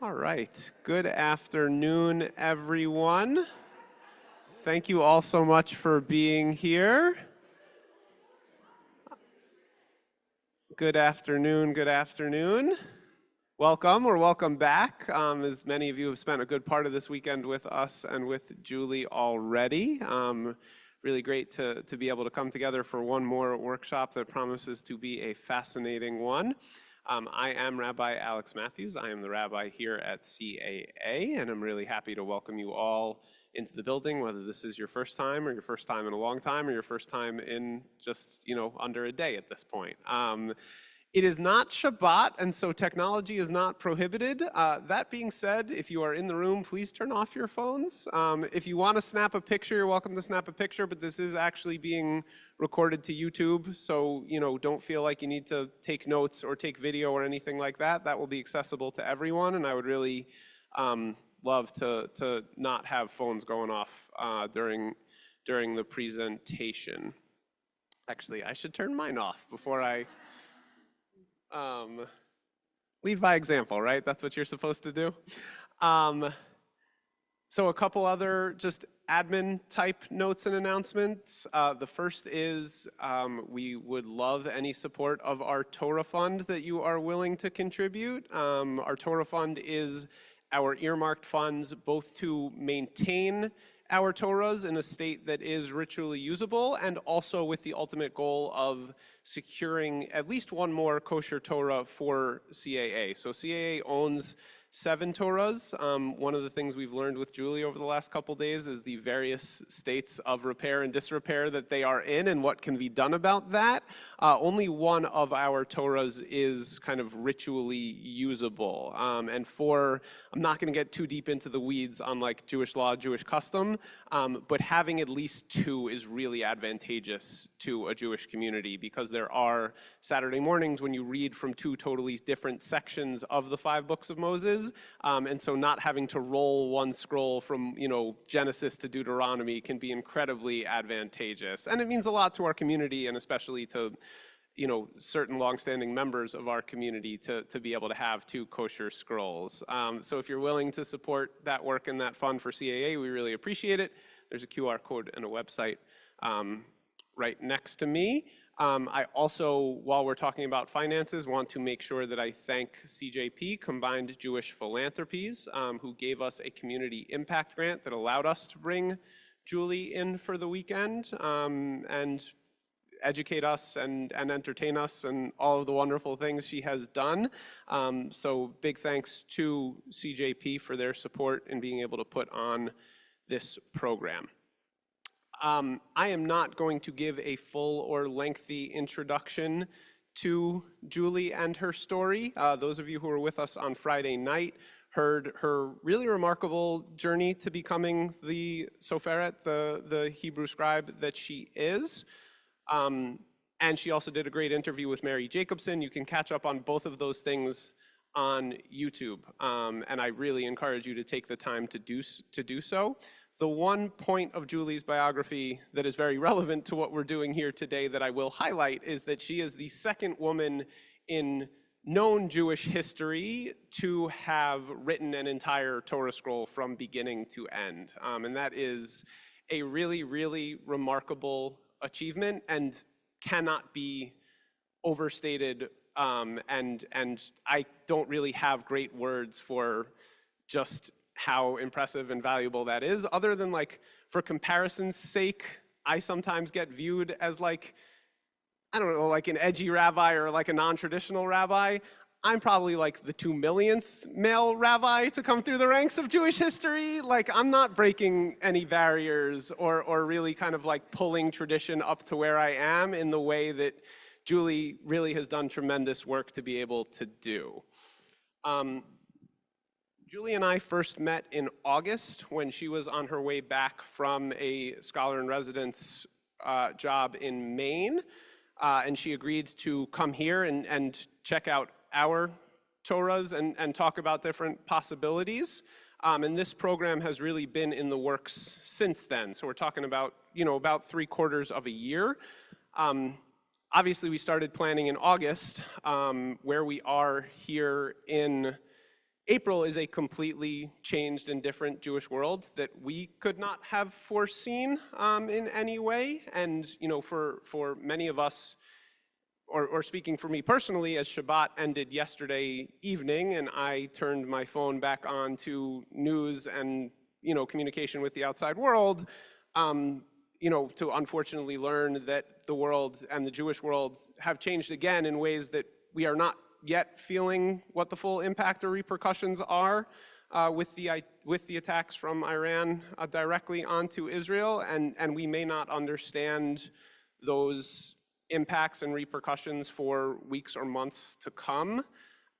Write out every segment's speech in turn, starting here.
All right, good afternoon, everyone. Thank you all so much for being here. Good afternoon, good afternoon. Welcome or welcome back. As many of you have spent a good part of this weekend with us and with Julie already. Really great to be able to come together for one more workshop that promises to be a fascinating one. I am Rabbi Alex Matthews. I am the rabbi here at CAA, and I'm really happy to welcome you all into the building, whether this is your first time or your first time in a long time or your first time in just, under a day at this point. It is not Shabbat, and so technology is not prohibited. That being said, if you are in the room, please turn off your phones. If you want to snap a picture, you're welcome to snap a picture, but this is actually being recorded to YouTube, so don't feel like you need to take notes or take video or anything like that. That will be accessible to everyone, and I would really love to not have phones going off during the presentation. Actually, I should turn mine off before I lead by example, right? That's what you're supposed to do. So a couple other just admin type notes and announcements. The first is we would love any support of our Torah fund that you are willing to contribute. Our Torah fund is our earmarked funds both to maintain our Torahs in a state that is ritually usable, and also with the ultimate goal of securing at least one more kosher Torah for CAA. So CAA owns 7 Torahs. One of the things we've learned with Julie over the last couple days is the various states of repair and disrepair that they are in and what can be done about that. Only one of our Torahs is kind of ritually usable. I'm not going to get too deep into the weeds on like Jewish law, Jewish custom, but having at least 2 is really advantageous to a Jewish community, because there are Saturday mornings when you read from 2 totally different sections of the 5 books of Moses. And so not having to roll one scroll from Genesis to Deuteronomy can be incredibly advantageous. And it means a lot to our community, and especially to certain longstanding members of our community to be able to have 2 kosher scrolls. So if you're willing to support that work and that fund for CAA, we really appreciate it. There's a QR code and a website right next to me. I also, while we're talking about finances, want to make sure that I thank CJP, Combined Jewish Philanthropies, who gave us a community impact grant that allowed us to bring Julie in for the weekend and educate us and entertain us and all of the wonderful things she has done. So big thanks to CJP for their support in being able to put on this program. I am not going to give a full or lengthy introduction to Julie and her story. Those of you who were with us on Friday night heard her really remarkable journey to becoming the Soferet, the Hebrew scribe that she is. And she also did a great interview with Mary Jacobson. You can catch up on both of those things on YouTube. And I really encourage you to take the time to do so. The one point of Julie's biography that is very relevant to what we're doing here today that I will highlight is that she is the second woman in known Jewish history to have written an entire Torah scroll from beginning to end. And that is a really, really remarkable achievement and cannot be overstated. And I don't really have great words for just how impressive and valuable that is, other than like, for comparison's sake, I sometimes get viewed as like, I don't know, like an edgy rabbi or like a non-traditional rabbi. I'm probably like the 2 millionth male rabbi to come through the ranks of Jewish history. Like, I'm not breaking any barriers or really kind of like pulling tradition up to where I am in the way that Julie really has done tremendous work to be able to do. Julie and I first met in August when she was on her way back from a scholar in residence job in Maine. And she agreed to come here and check out our Torahs and talk about different possibilities. And this program has really been in the works since then. So we're talking about, about 3/4 of a year. Obviously, we started planning in August. Where we are here in April is a completely changed and different Jewish world that we could not have foreseen in any way. And for many of us, or speaking for me personally, as Shabbat ended yesterday evening and I turned my phone back on to news and communication with the outside world, to unfortunately learn that the world and the Jewish world have changed again in ways that we are not yet feeling what the full impact or repercussions are with the attacks from Iran directly onto Israel, and we may not understand those impacts and repercussions for weeks or months to come.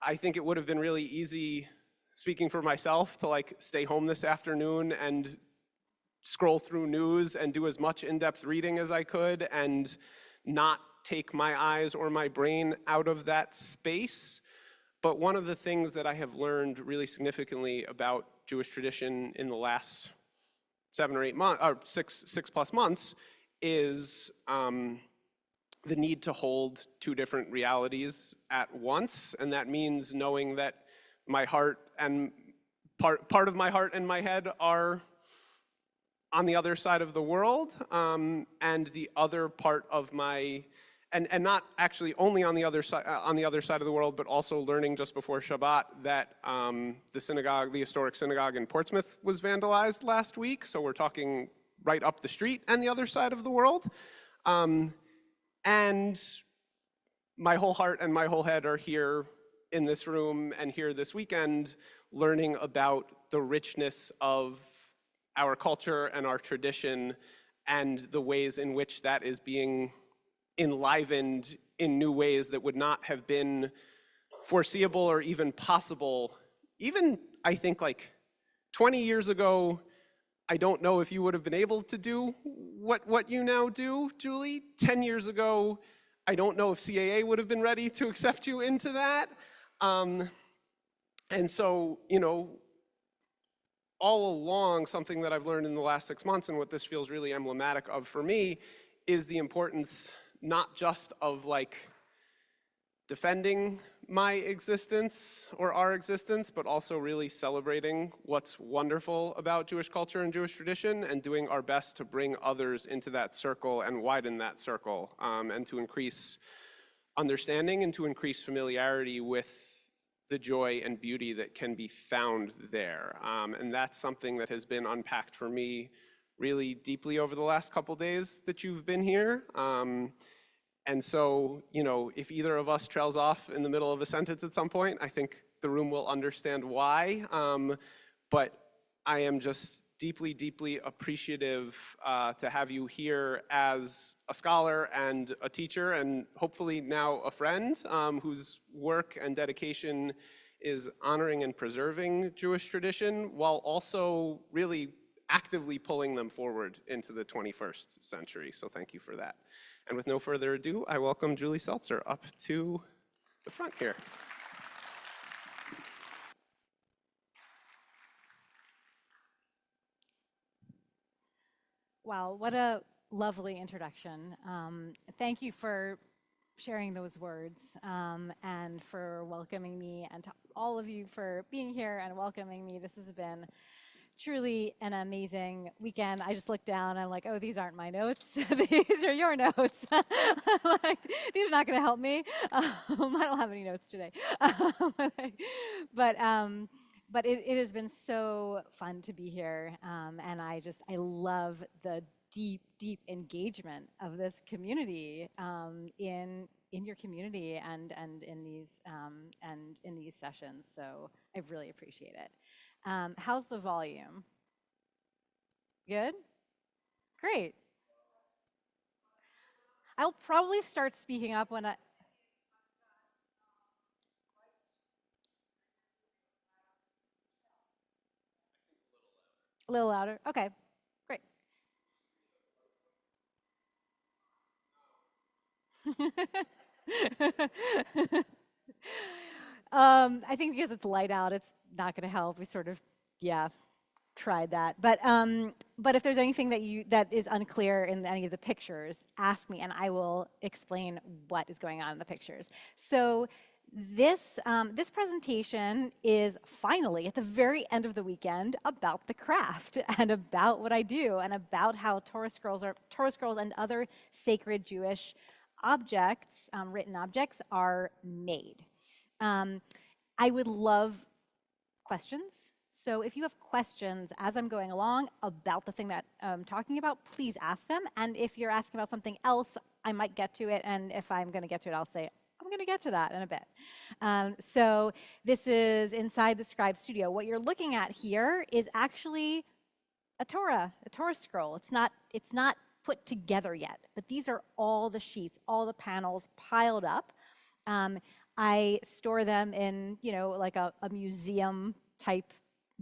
I think it would have been really easy, speaking for myself, to stay home this afternoon and scroll through news and do as much in-depth reading as I could and not take my eyes or my brain out of that space. But one of the things that I have learned really significantly about Jewish tradition in the last 7 or 8 months, or six plus months, is the need to hold two different realities at once. And that means knowing that my heart and part of my heart and my head are on the other side of the world, and the other part of my, and not actually only on the other side of the world, but also learning just before Shabbat that the historic synagogue in Portsmouth was vandalized last week. So we're talking right up the street and the other side of the world. And my whole heart and my whole head are here in this room and here this weekend learning about the richness of our culture and our tradition and the ways in which that is being enlivened in new ways that would not have been foreseeable or even possible. Even, I think, 20 years ago, I don't know if you would have been able to do what you now do, Julie. 10 years ago, I don't know if CAA would have been ready to accept you into that. And so, all along, something that I've learned in the last 6 months, and what this feels really emblematic of for me, is the importance not just of defending my existence or our existence, but also really celebrating what's wonderful about Jewish culture and Jewish tradition, and doing our best to bring others into that circle and widen that circle, and to increase understanding and to increase familiarity with the joy and beauty that can be found there. And that's something that has been unpacked for me really deeply over the last couple days that you've been here. And so, if either of us trails off in the middle of a sentence at some point, I think the room will understand why. But I am just deeply, deeply appreciative to have you here as a scholar and a teacher, and hopefully now a friend whose work and dedication is honoring and preserving Jewish tradition while also really actively pulling them forward into the 21st century. So thank you for that. And with no further ado, I welcome Julie Seltzer up to the front here. Wow, what a lovely introduction. Thank you for sharing those words and for welcoming me, and to all of you for being here and welcoming me. This has been truly an amazing weekend. I just looked down and I'm like, oh, these aren't my notes. These are your notes. These are not going to help me. I don't have any notes today. But it has been so fun to be here, and I love the deep engagement of this community in your community and in these sessions. So I really appreciate it. How's the volume? Good? Great. I'll probably start speaking up when I. A little louder? Okay, great. I think because it's light out, it's not going to help. We sort of, yeah, tried that. But if there's anything that is unclear in any of the pictures, ask me, and I will explain what is going on in the pictures. So This presentation is finally at the very end of the weekend about the craft and about what I do and about how Torah scrolls and other sacred Jewish objects, written objects, are made. I would love questions. So if you have questions as I'm going along about the thing that I'm talking about, please ask them. And if you're asking about something else, I might get to it. And if I'm going to get to it, I'll say, I'm going to get to that in a bit. So this is inside the Scribe studio. What you're looking at here is actually a Torah scroll. It's not put together yet, but these are all the sheets, all the panels piled up. I store them in, like a museum type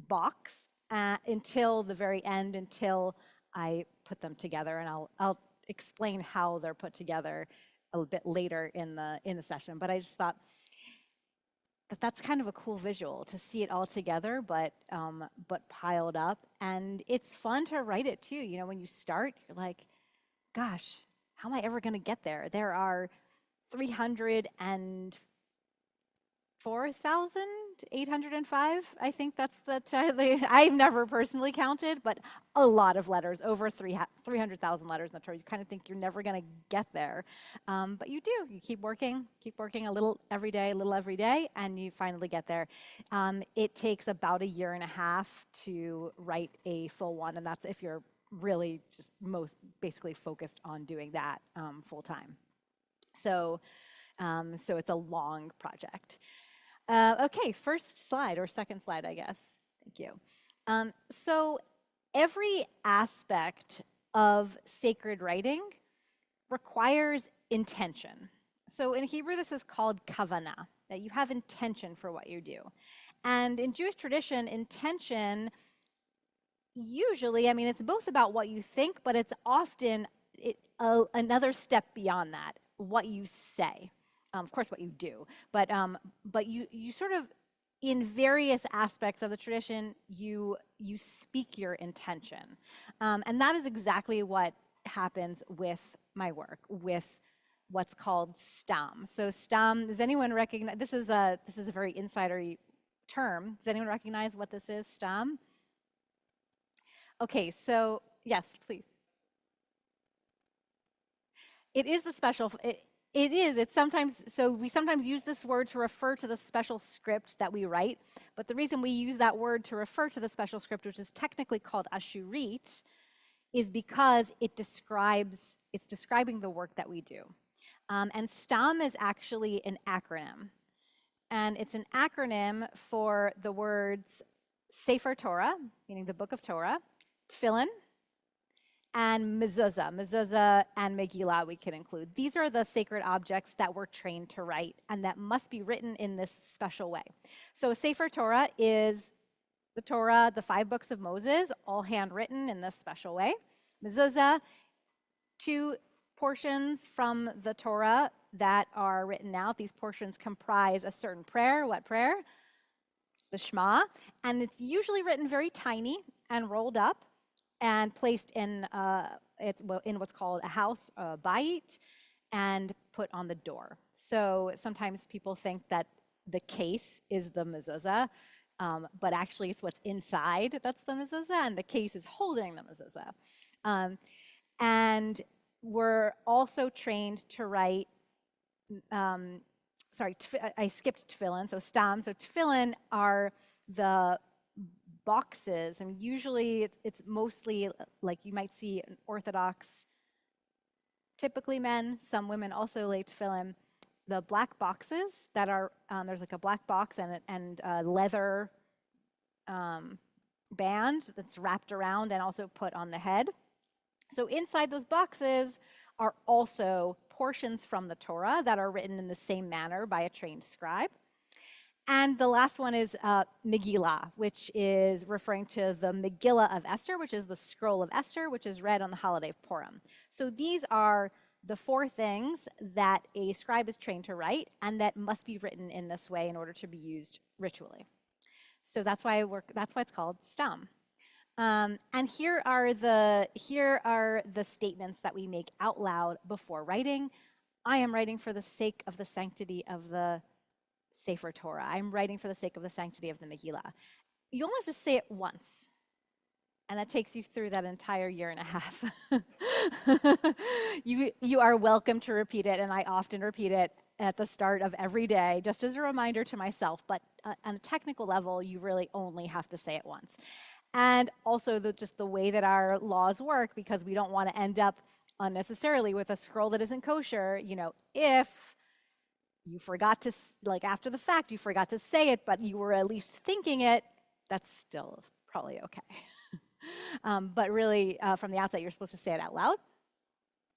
box until the very end, until I put them together, and I'll explain how they're put together a little bit later in the session. But I just thought that's kind of a cool visual to see it all together, but piled up, and it's fun to write it too. When you start, you're like, gosh, how am I ever going to get there? There are 304,805. I think that's I've never personally counted, but a lot of letters, over 300,000 letters in the Torah. You kind of think you're never going to get there, but you do. You keep working a little every day, and you finally get there. It takes about a year and a half to write a full one, and that's if you're really just basically focused on doing that full time. So it's a long project. Okay, first slide, or second slide, I guess. Thank you. So every aspect of sacred writing requires intention. So in Hebrew, this is called kavanah, that you have intention for what you do. And in Jewish tradition, intention usually, it's both about what you think, but it's often another step beyond that, what you say. Of course, what you do, but you sort of, in various aspects of the tradition, you speak your intention, and that is exactly what happens with my work, with what's called stam. So stam, does anyone recognize? This is a very insidery term. Does anyone recognize what this is? Stam. Okay, so yes, please. It is the special. It is. It's sometimes, so we sometimes use this word to refer to the special script that we write, but the reason we use that word to refer to the special script, which is technically called ashurit, is because it's describing the work that we do. And STAM is actually an acronym. And it's an acronym for the words Sefer Torah, meaning the book of Torah, Tefillin, and mezuzah and Megillah we can include. These are the sacred objects that we're trained to write and that must be written in this special way. So a Sefer Torah is the Torah, the 5 books of Moses, all handwritten in this special way. Mezuzah, 2 portions from the Torah that are written out. These portions comprise a certain prayer. What prayer? The Shema. And it's usually written very tiny and rolled up and placed in what's called a house, a bayit, and put on the door. So sometimes people think that the case is the mezuzah, but actually it's what's inside that's the mezuzah, and the case is holding the mezuzah. And we're also trained to write, I skipped tefillin, so stam. So tefillin are the boxes, and usually it's mostly like you might see an Orthodox, typically men, some women also lay tefillin. The black boxes that are, there's like a black box and a leather band that's wrapped around and also put on the head. So inside those boxes are also portions from the Torah that are written in the same manner by a trained scribe. And the last one is Megillah, which is referring to the Megillah of Esther, which is the scroll of Esther, which is read on the holiday of Purim. So these are the 4 things that a scribe is trained to write and that must be written in this way in order to be used ritually. So that's why it's called stam. And here are the statements that we make out loud before writing. I am writing for the sake of the sanctity of the Sefer Torah. I'm writing for the sake of the sanctity of the Megillah. You only have to say it once. And that takes you through that entire year and a half. You are welcome to repeat it, and I often repeat it at the start of every day, just as a reminder to myself. But on a technical level, you really only have to say it once. And also just the way that our laws work, because we don't want to end up unnecessarily with a scroll that isn't kosher. If you forgot to, like after the fact, you forgot to say it, but you were at least thinking it, that's still probably okay. But really, from the outset, you're supposed to say it out loud.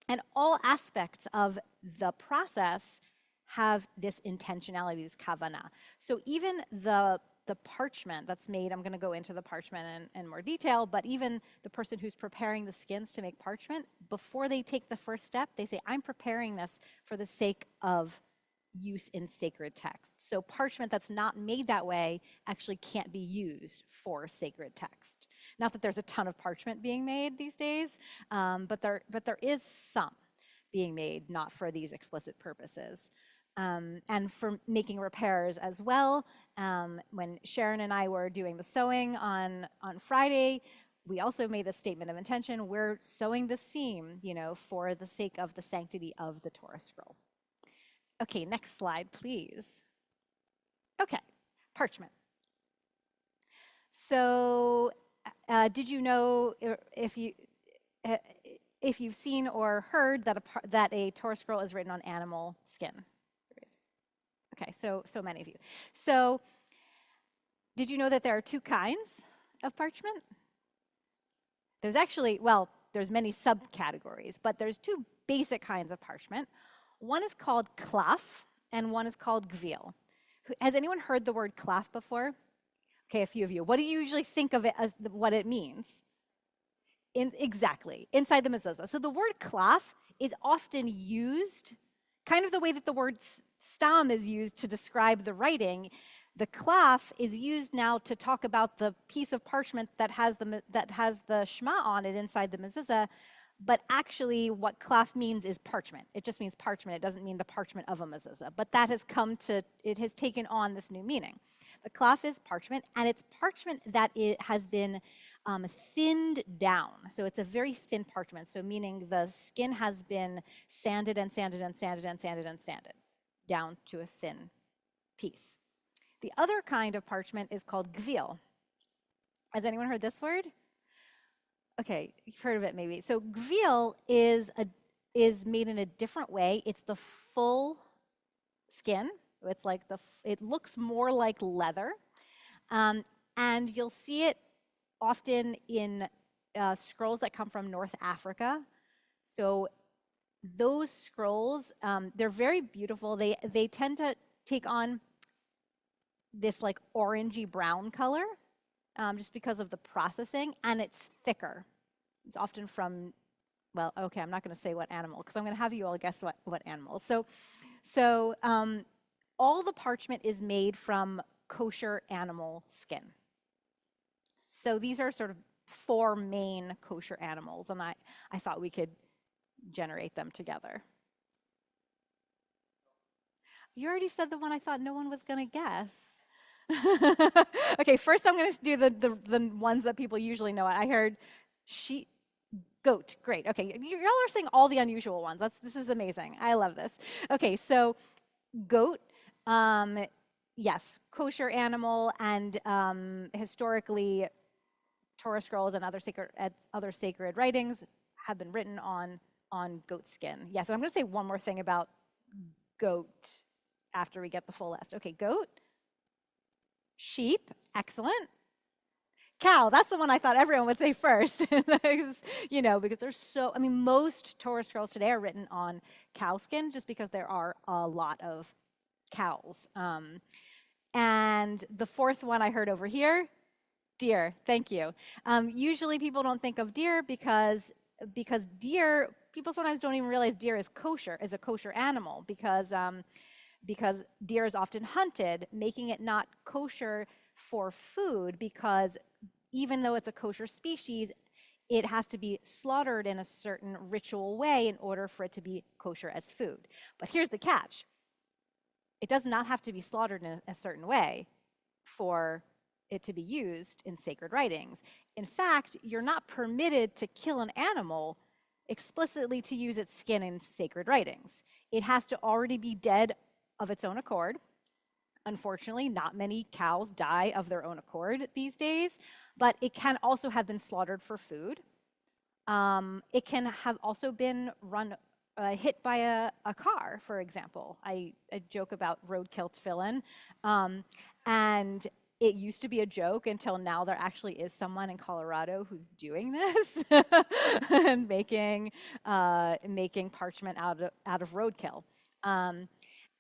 And all aspects of the process have this intentionality, this kavanah. So even the parchment that's made, I'm going to go into the parchment in more detail, but even the person who's preparing the skins to make parchment, before they take the first step, they say, I'm preparing this for the sake of use in sacred text. So parchment that's not made that way actually can't be used for sacred text. Not that there's a ton of parchment being made these days, but there is some being made not for these explicit purposes. And for making repairs as well. When Sharon and I were doing the sewing on Friday, we also made a statement of intention. We're sewing the seam, for the sake of the sanctity of the Torah scroll. Okay, next slide, please. Okay, parchment. So, did you know, if you've seen or heard that a Torah scroll is written on animal skin? Okay, so many of you. So, did you know that there are two kinds of parchment? There's actually, there's many subcategories, but there's two basic kinds of parchment. One is called klaf, and one is called gvil. Has anyone heard the word klaf before? Okay, a few of you. What do you usually think of it as what it means? Exactly, inside the mezuzah. So the word klaf is often used, kind of the way that the word stam is used to describe the writing. The klaf is used now to talk about the piece of parchment that has the Shema on it inside the mezuzah. But actually, what klaf means is parchment. It just means parchment. It doesn't mean the parchment of a mezuzah. But that has it has taken on this new meaning. The klaf is parchment, and it's parchment that it has been thinned down. So it's a very thin parchment. So meaning the skin has been sanded and sanded and sanded and sanded and sanded down to a thin piece. The other kind of parchment is called gvil. Has anyone heard this word? Okay, you've heard of it maybe. So gvil is made in a different way. It's the full skin. It's like it looks more like leather, and you'll see it often in scrolls that come from North Africa. So those scrolls, they're very beautiful. They tend to take on this like orangey brown color. Just because of the processing, and it's thicker. It's often from, I'm not going to say what animal, because I'm going to have you all guess what animal. So all the parchment is made from kosher animal skin. So these are sort of 4 main kosher animals, and I thought we could generate them together. You already said the one I thought no one was going to guess. Okay, first I'm going to do the ones that people usually know. I heard sheep, goat. Great. Okay, y'all are saying all the unusual ones. This is amazing. I love this. Okay, so goat, yes, kosher animal, and historically, Torah scrolls and other sacred writings have been written on goat skin. Yes, and I'm going to say one more thing about goat after we get the full list. Okay, goat. Sheep, excellent. Cow, that's the one I thought everyone would say first. Because there's most Torah scrolls today are written on cow skin just because there are a lot of cows. And the fourth one I heard over here, deer, thank you. Usually people don't think of deer because deer, people sometimes don't even realize deer is a kosher animal because deer is often hunted, making it not kosher for food because even though it's a kosher species, it has to be slaughtered in a certain ritual way in order for it to be kosher as food. But here's the catch. It does not have to be slaughtered in a certain way for it to be used in sacred writings. In fact, you're not permitted to kill an animal explicitly to use its skin in sacred writings. It has to already be dead of its own accord. Unfortunately, not many cows die of their own accord these days, but it can also have been slaughtered for food. It can have also been hit by a car, for example. I joke about roadkill tefillin, and it used to be a joke until now there actually is someone in Colorado who's doing this and making parchment out of roadkill.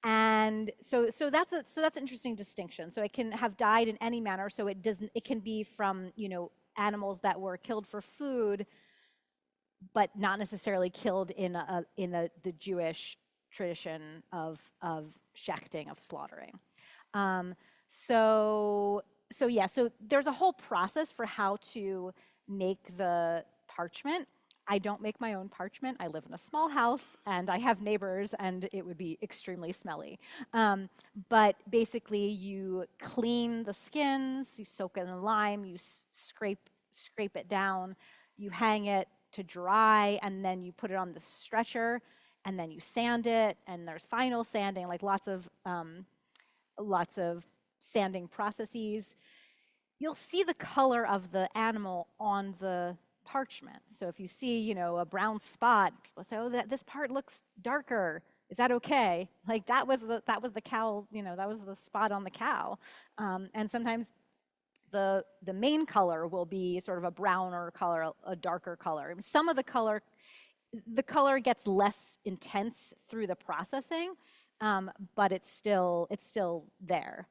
And so that's an interesting distinction. So it can have died in any manner. So it can be from animals that were killed for food, but not necessarily killed in the Jewish tradition of shechting, of slaughtering. So there's a whole process for how to make the parchment. I don't make my own parchment. I live in a small house and I have neighbors and it would be extremely smelly. But basically you clean the skins, you soak it in lime, you scrape it down, you hang it to dry, and then you put it on the stretcher and then you sand it, and there's final sanding, like lots of sanding processes. You'll see the color of the animal on the parchment. So if you see, a brown spot, people say, "Oh, this part looks darker. Is that okay?" Like that was the cow, that was the spot on the cow. And sometimes the main color will be sort of a browner color, a darker color. Some of the color gets less intense through the processing, but it's still there.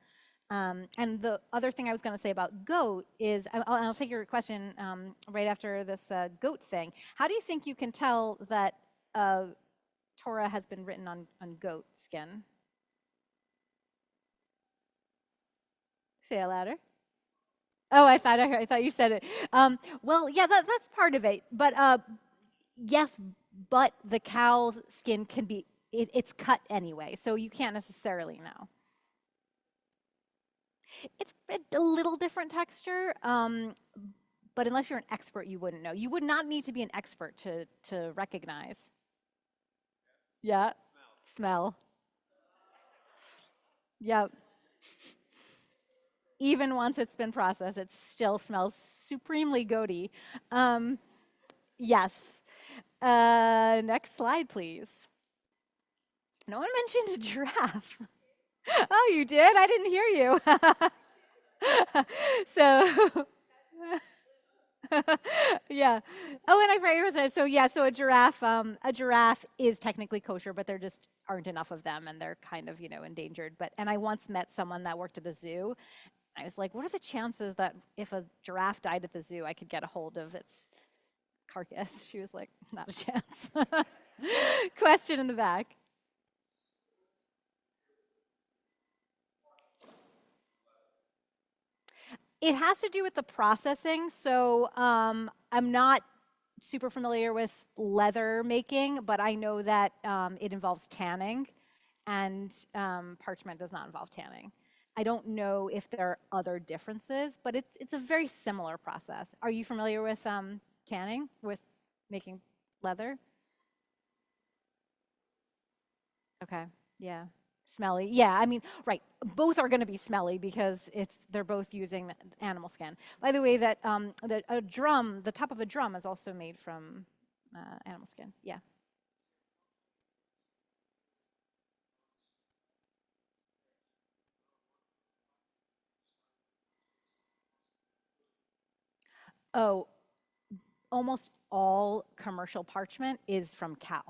And the other thing I was going to say about goat is, I'll take your question right after this goat thing. How do you think you can tell that Torah has been written on goat skin? Say it louder. Oh, I thought you said it. Well, yeah, that's part of it. But yes, but the cow's skin can be, it's cut anyway, so you can't necessarily know. It's a little different texture, but unless you're an expert, you wouldn't know. You would not need to be an expert to recognize. Yeah. Smell. Yep. Even once it's been processed, it still smells supremely goaty. Yes. Next slide, please. No one mentioned a giraffe. Oh, you did? I didn't hear you. So, yeah. Oh, and I forgot. So a giraffe is technically kosher, but there just aren't enough of them, and they're kind of endangered. And I once met someone that worked at a zoo. I was like, what are the chances that if a giraffe died at the zoo, I could get a hold of its carcass? She was like, not a chance. Question in the back. It has to do with the processing. So I'm not super familiar with leather making, but I know that it involves tanning, and parchment does not involve tanning. I don't know if there are other differences, but it's a very similar process. Are you familiar with tanning, with making leather? Okay, yeah. Smelly. Yeah, I mean, right. Both are going to be smelly because they're both using animal skin. By the way, that the top of a drum is also made from animal skin. Yeah. Oh, almost all commercial parchment is from cow.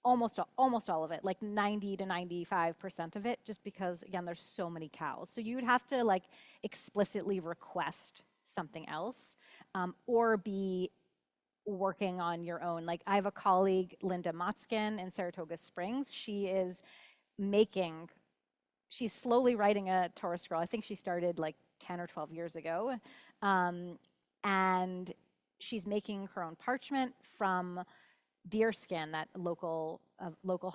Almost all of it, like 90 to 95% of it, just because again there's so many cows. So you would have to like explicitly request something else, or be working on your own. Like I have a colleague, Linda Motzkin in Saratoga Springs. Making she's slowly writing a Torah scroll. I think she started like 10 or 12 years ago, and she's making her own parchment from deer skin that local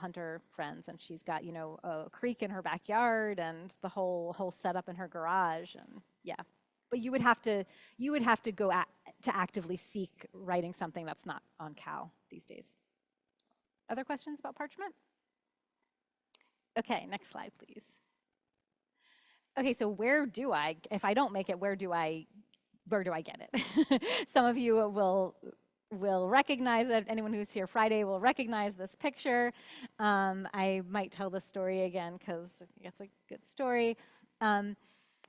hunter friends, and she's got, you know, a creek in her backyard and the whole setup in her garage, and yeah. But you would have to go to actively seek writing something that's not on cow these days. Other questions about parchment? Okay, next slide, please. Okay, so if I don't make it, where do I get it? Some of you will recognize it. Anyone who's here Friday will recognize this picture. I might tell the story again because it's a good story.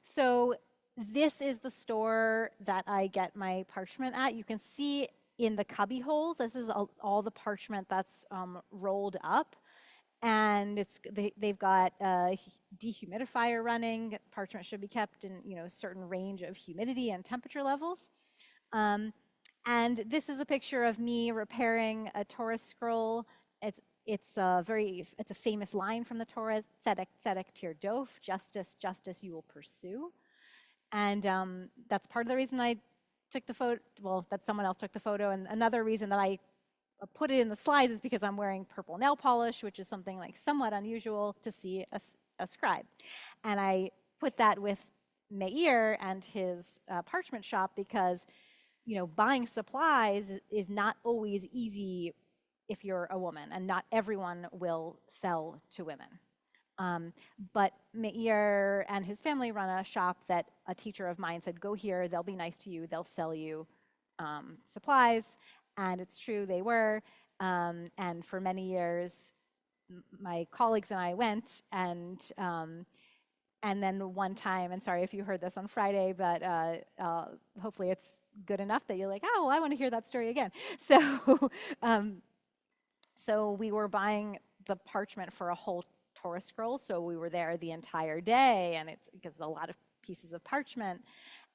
So this is the store that I get my parchment at. You can see in the cubby holes, this is all the parchment that's rolled up. And they've got a dehumidifier running. Parchment should be kept in, you know, a certain range of humidity and temperature levels. And this is a picture of me repairing a Torah scroll. It's a famous line from the Torah, tzedek, tzedek tirdof, justice, justice you will pursue. And that's part of the reason I took the photo, well, that someone else took the photo. And another reason that I put it in the slides is because I'm wearing purple nail polish, which is something like somewhat unusual to see a scribe. And I put that with Meir and his parchment shop because, you know, buying supplies is not always easy if you're a woman, and not everyone will sell to women. But Meir and his family run a shop that a teacher of mine said, go here, they'll be nice to you, they'll sell you supplies. And it's true, they were. And for many years, my colleagues and I went, and then one time, and sorry if you heard this on Friday, but hopefully it's good enough that you're like, oh, well, I want to hear that story again. So, so we were buying the parchment for a whole Torah scroll, so we were there the entire day, and it's because a lot of pieces of parchment.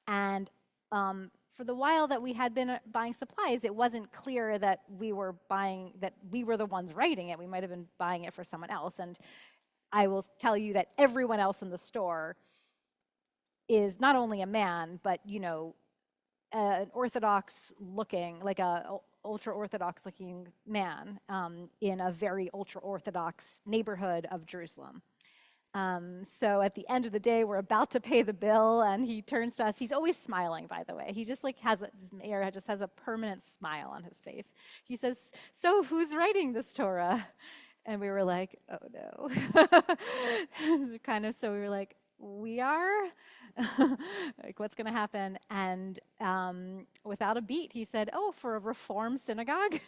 And for the while that we had been buying supplies, it wasn't clear that we were the ones writing it. We might have been buying it for someone else. And I will tell you that everyone else in the store is not only a man, but, you know, an Orthodox looking, like a ultra-Orthodox looking man in a very ultra-Orthodox neighborhood of Jerusalem. So at the end of the day, we're about to pay the bill, and he turns to us. He's always smiling, by the way. He just like Meir just has a permanent smile on his face. He says, so who's writing this Torah? And we were like, oh no. So we were like, we are? Like, what's going to happen? And without a beat, he said, oh, for a Reform synagogue?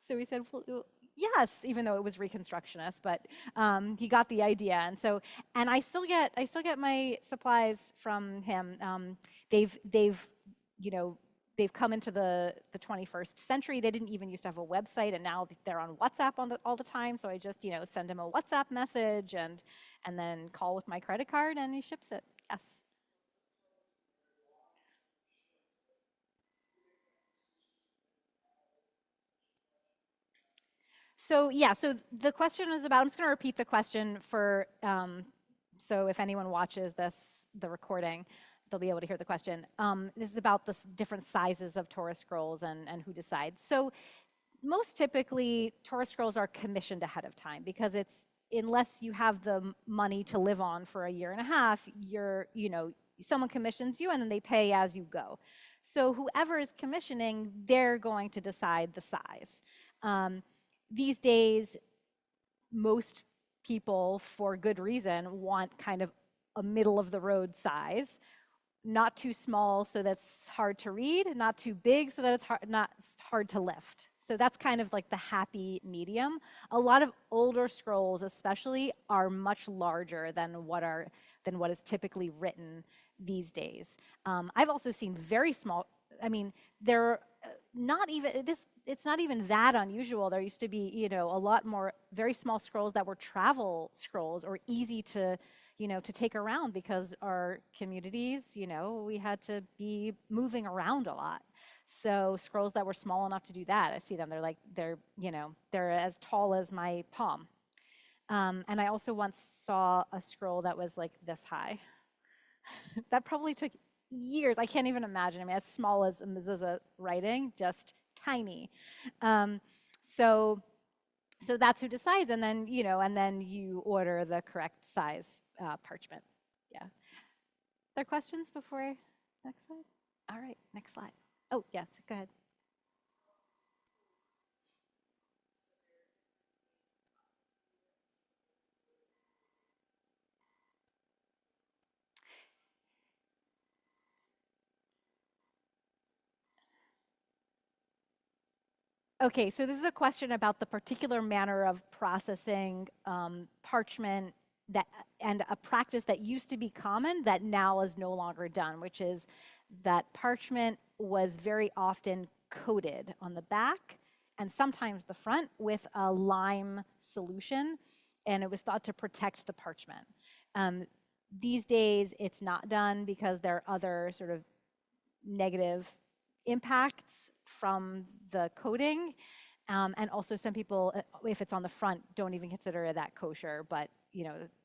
So we said, well, yes, even though it was Reconstructionist, but he got the idea. And so, and I still get my supplies from him. They've come into the 21st century. They didn't even used to have a website, and now they're on WhatsApp all the time. So I just, you know, send him a WhatsApp message and then call with my credit card, and he ships it. Yes. So yeah, so the question is about, I'm just going to repeat the question for, so if anyone watches the recording, they'll be able to hear the question. This is about the different sizes of Torah scrolls and who decides. So most typically, Torah scrolls are commissioned ahead of time because unless you have the money to live on for a year and a half, someone commissions you and then they pay as you go. So whoever is commissioning, they're going to decide the size. These days, most people, for good reason, want kind of a middle of the road size, not too small so that's hard to read, not too big so that it's not hard to lift. So that's kind of like the happy medium. A lot of older scrolls especially are much larger than what is typically written these days. I've also seen very small, I mean, they're not even, it's not even that unusual. There used to be, a lot more very small scrolls that were travel scrolls or easy to take around because our communities, we had to be moving around a lot. So scrolls that were small enough to do that, I see them, they're as tall as my palm. And I also once saw a scroll that was like this high. That probably took years. I can't even imagine. I mean, as small as a mezuzah writing, just tiny. Um, so so that's who decides, and then and then you order the correct size parchment. Yeah. Are there questions before next slide? All right, next slide. Oh yes, go ahead. Okay, so this is a question about the particular manner of processing parchment that, and a practice that used to be common that now is no longer done, which is that parchment was very often coated on the back and sometimes the front with a lime solution, and it was thought to protect the parchment. These days, it's not done because there are other sort of negative impacts from the coating. And also some people, if it's on the front, don't even consider that kosher, but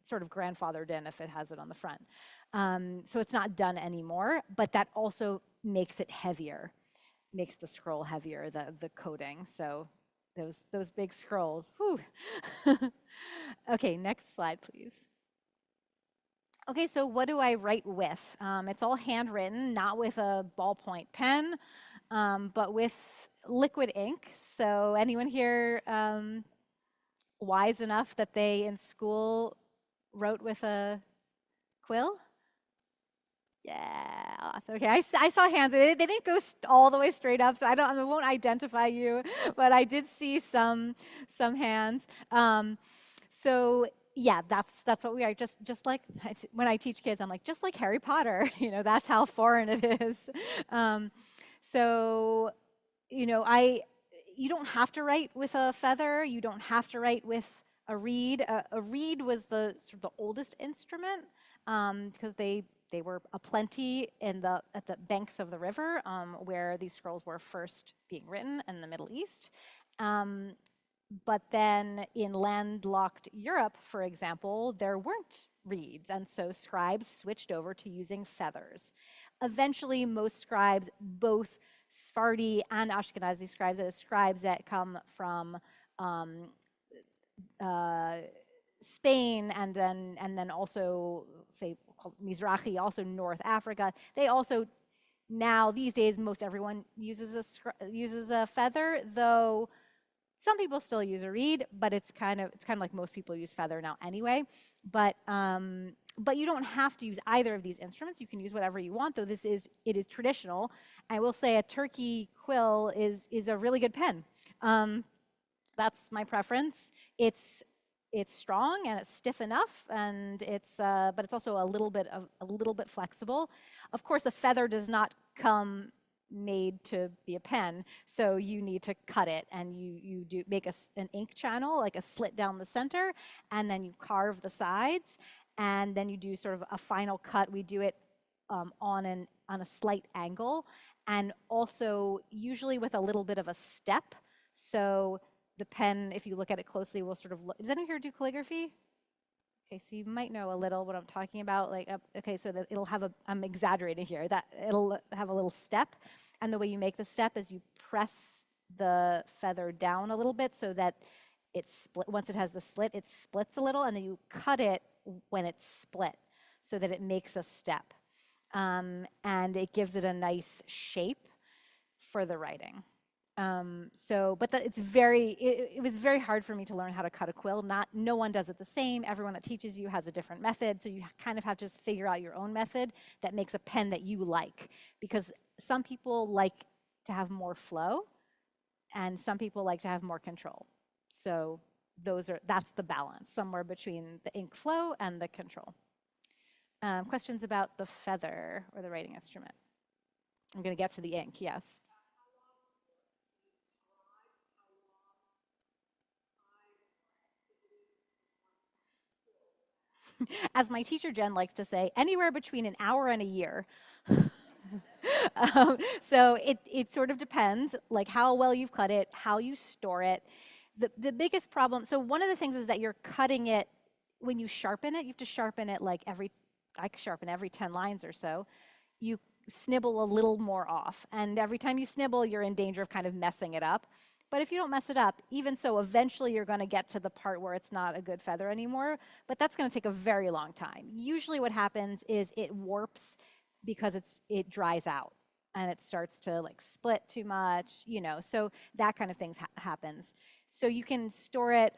sort of grandfathered in if it has it on the front. So it's not done anymore, but that also makes it heavier, makes the scroll heavier, the coating. So those big scrolls, whew. Okay, next slide, please. Okay, so what do I write with? It's all handwritten, not with a ballpoint pen, but with liquid ink. So anyone here wise enough that they in school wrote with a quill? Yeah, awesome. Okay, I saw hands. They didn't go all the way straight up, so I won't identify you, but I did see some hands. So yeah, that's what we are. Just like when I teach kids, I'm like, just like Harry Potter. That's how foreign it is. So you don't have to write with a feather. You don't have to write with a reed. A reed was the sort of the oldest instrument because they were aplenty at the banks of the river where these scrolls were first being written in the Middle East. But then in landlocked Europe, for example, there weren't reeds, and so scribes switched over to using feathers. Eventually, most scribes, both Sephardi and Ashkenazi scribes, that is, scribes that come from Spain and then also, say, called Mizrahi, also North Africa, they also now these days most everyone uses a feather, though some people still use a reed, but it's kind of like most people use feather now anyway. But you don't have to use either of these instruments. You can use whatever you want, though it is traditional. I will say a turkey quill is a really good pen. That's my preference. It's strong and it's stiff enough, and but it's also a little bit flexible. Of course, a feather does not come made to be a pen, so you need to cut it, and you do make an ink channel, like a slit down the center, and then you carve the sides, and then you do sort of a final cut. We do it on a slight angle, and also usually with a little bit of a step. So the pen, if you look at it closely, will sort of does anyone here do calligraphy? Okay, so you might know a little what I'm talking about. Like, okay, so that it'll have I'm exaggerating here, that it'll have a little step. And the way you make the step is you press the feather down a little bit so that once it has the slit, it splits a little, and then you cut it when it's split so that it makes a step. And it gives it a nice shape for the writing. But it was very hard for me to learn how to cut a quill. No one does it the same. Everyone that teaches you has a different method, so you kind of have to just figure out your own method that makes a pen that you like, because some people like to have more flow and some people like to have more control. So that's the balance, somewhere between the ink flow and the control. Questions about the feather or the writing instrument? I'm going to get to the ink, yes. As my teacher Jen likes to say, anywhere between an hour and a year. So it sort of depends, like how well you've cut it, how you store it. The biggest problem, so one of the things is that you're cutting it, when you sharpen it, you have to sharpen it like I sharpen every 10 lines or so. snibble a little more off. And every time you snibble, you're in danger of kind of messing it up. But if you don't mess it up, even so, eventually you're going to get to the part where it's not a good feather anymore, but that's going to take a very long time. Usually what happens is it warps because it dries out and it starts to like split too much, you know, so that kind of thing happens. So you can store it,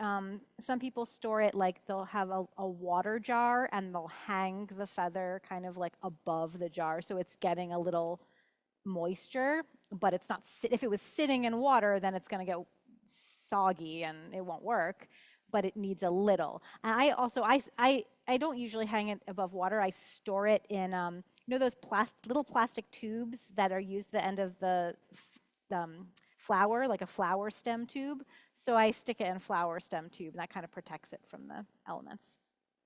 some people store it like they'll have a water jar and they'll hang the feather kind of like above the jar so it's getting a little moisture, but it's not, if it was sitting in water, then it's going to get soggy and it won't work, but it needs a little. And I also, I don't usually hang it above water. I store it in, you know, those little plastic tubes that are used at the end of the flower, like a flower stem tube. So I stick it in a flower stem tube and that kind of protects it from the elements.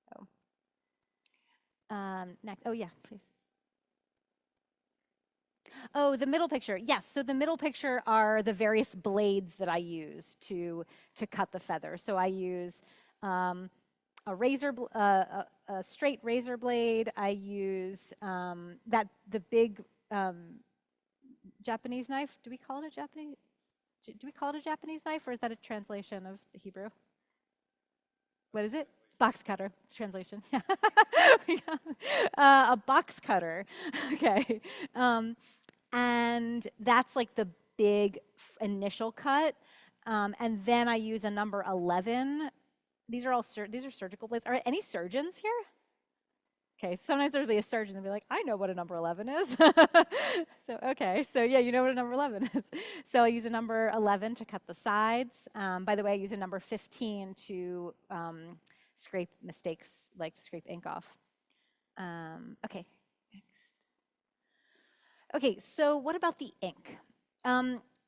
So, next, oh yeah, please. Oh, the middle picture. Yes. So the middle picture are the various blades that I use to cut the feather. So I use a straight razor blade. I use the big Japanese knife. Do we call it a Japanese? Do we call it a Japanese knife, or is that a translation of the Hebrew? What is it? Box cutter. It's translation. A box cutter. Okay. And that's like the big initial cut. And then I use a number 11. These are surgical blades. Are any surgeons here? Okay, sometimes there'll be a surgeon and be like, I know what a number 11 is. So, okay, so yeah, you know what a number 11 is. So I use a number 11 to cut the sides. By the way, I use a number 15 to scrape mistakes, like scrape ink off. Okay, next. Okay, so what about the ink?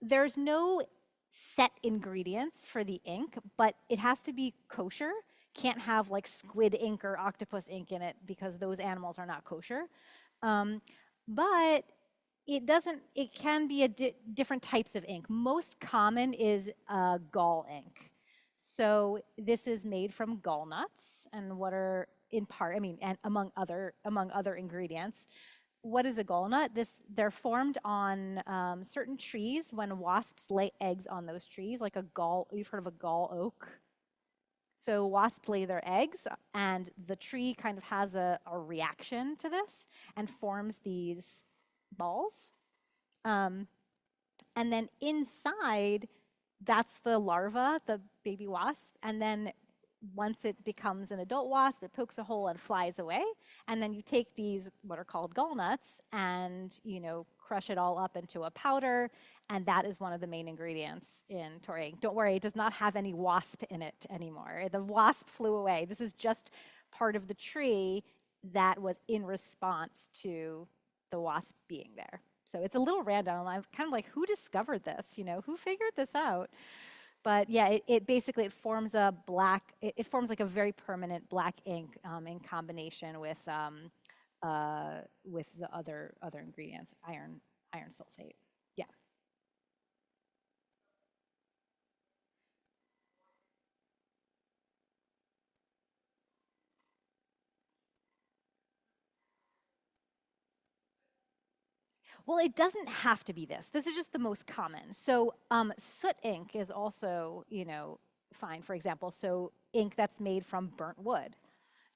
There's no set ingredients for the ink, but it has to be kosher. Can't have like squid ink or octopus ink in it because those animals are not kosher. But it can be different types of ink. Most common is gall ink. So this is made from gall nuts and what are in part, I mean, and among other ingredients. What is a gall nut? They're formed on certain trees when wasps lay eggs on those trees, like you've heard of a gall oak? So wasps lay their eggs and the tree kind of has a reaction to this and forms these balls. And then inside, that's the larva, the baby wasp. And then once it becomes an adult wasp, it pokes a hole and flies away. And then you take these, what are called gall nuts, and crush it all up into a powder. And that is one of the main ingredients in Torah ink. Don't worry, it does not have any wasp in it anymore. The wasp flew away. This is just part of the tree that was in response to the wasp being there. So it's a little random. I'm kind of like, who discovered this? Who figured this out? But yeah, it basically forms a black. It forms like a very permanent black ink in combination with the other ingredients, iron sulfate. Yeah. Well, it doesn't have to be this. This is just the most common. So soot ink is also, fine, for example. So ink that's made from burnt wood.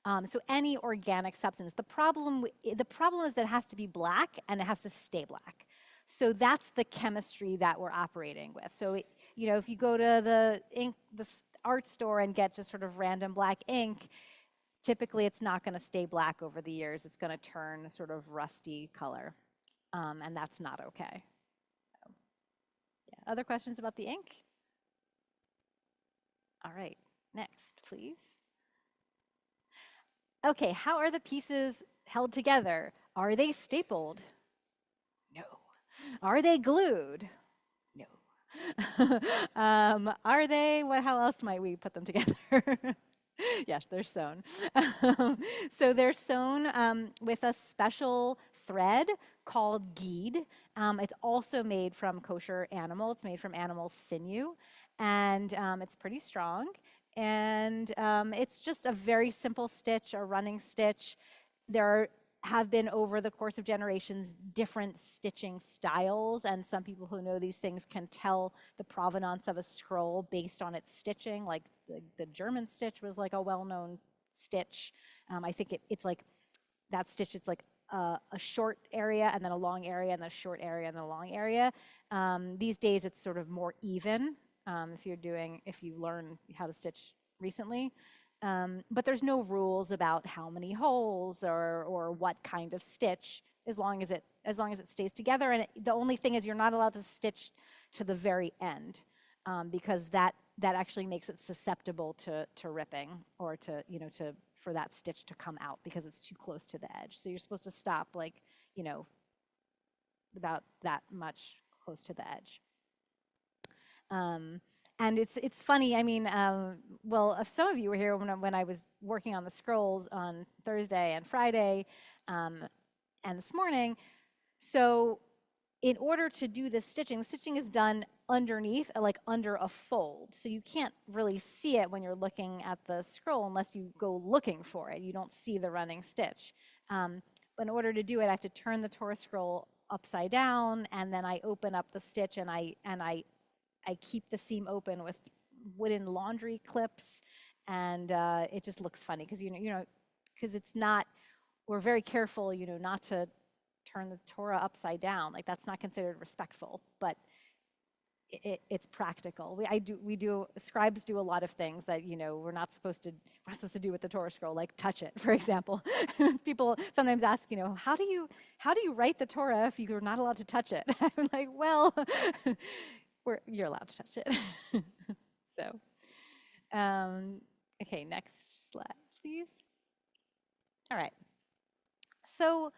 So any organic substance. The problem is that it has to be black and it has to stay black. So that's the chemistry that we're operating with. So, if you go to the art store and get just sort of random black ink, typically it's not going to stay black over the years. It's going to turn sort of rusty color. And that's not okay. So, yeah. Other questions about the ink? All right, next, please. Okay, how are the pieces held together? Are they stapled? No. Are they glued? No. Are they, how else might we put them together? Yes, they're sewn. So they're sewn with a special thread called geed. It's also made from kosher animal. It's made from animal sinew, and it's pretty strong. And it's just a very simple stitch, a running stitch. There have been, over the course of generations, different stitching styles, and some people who know these things can tell the provenance of a scroll based on its stitching. Like the German stitch was like a well-known stitch. I think it's like that stitch, it's like a short area and then a long area and then a short area and then a long area. These days it's sort of more even, if you learn how to stitch recently. But there's no rules about how many holes or what kind of stitch, as long as it stays together. And the only thing is, you're not allowed to stitch to the very end, because that actually makes it susceptible to ripping, or for that stitch to come out because it's too close to the edge. So you're supposed to stop about that much close to the edge. And it's funny, I mean, some of you were here when I was working on the scrolls on Thursday and Friday, and this morning. So in order to do this stitching, the stitching is done underneath, like under a fold. So you can't really see it when you're looking at the scroll unless you go looking for it. You don't see the running stitch. But in order to do it, I have to turn the Torah scroll upside down, and then I open up the stitch, and I keep the seam open with wooden laundry clips, and it just looks funny because because it's not. We're very careful, not to turn the Torah upside down. Like, that's not considered respectful, but it's practical. Scribes do a lot of things that we're not supposed to do with the Torah scroll, like touch it, for example. People sometimes ask, how do you write the Torah if you're not allowed to touch it? I'm like, well. You're allowed to touch it. So, okay, next slide, please. All right. So,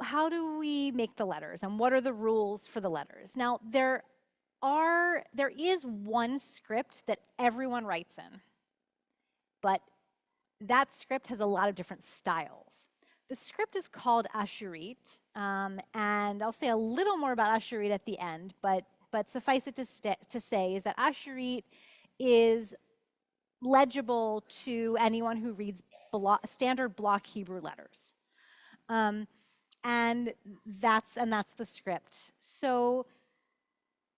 how do we make the letters, and what are the rules for the letters? Now, there is one script that everyone writes in, but that script has a lot of different styles. The script is called Asherit, and I'll say a little more about Asherit at the end, but suffice it to say is that Asherit is legible to anyone who reads standard block Hebrew letters, and that's the script. So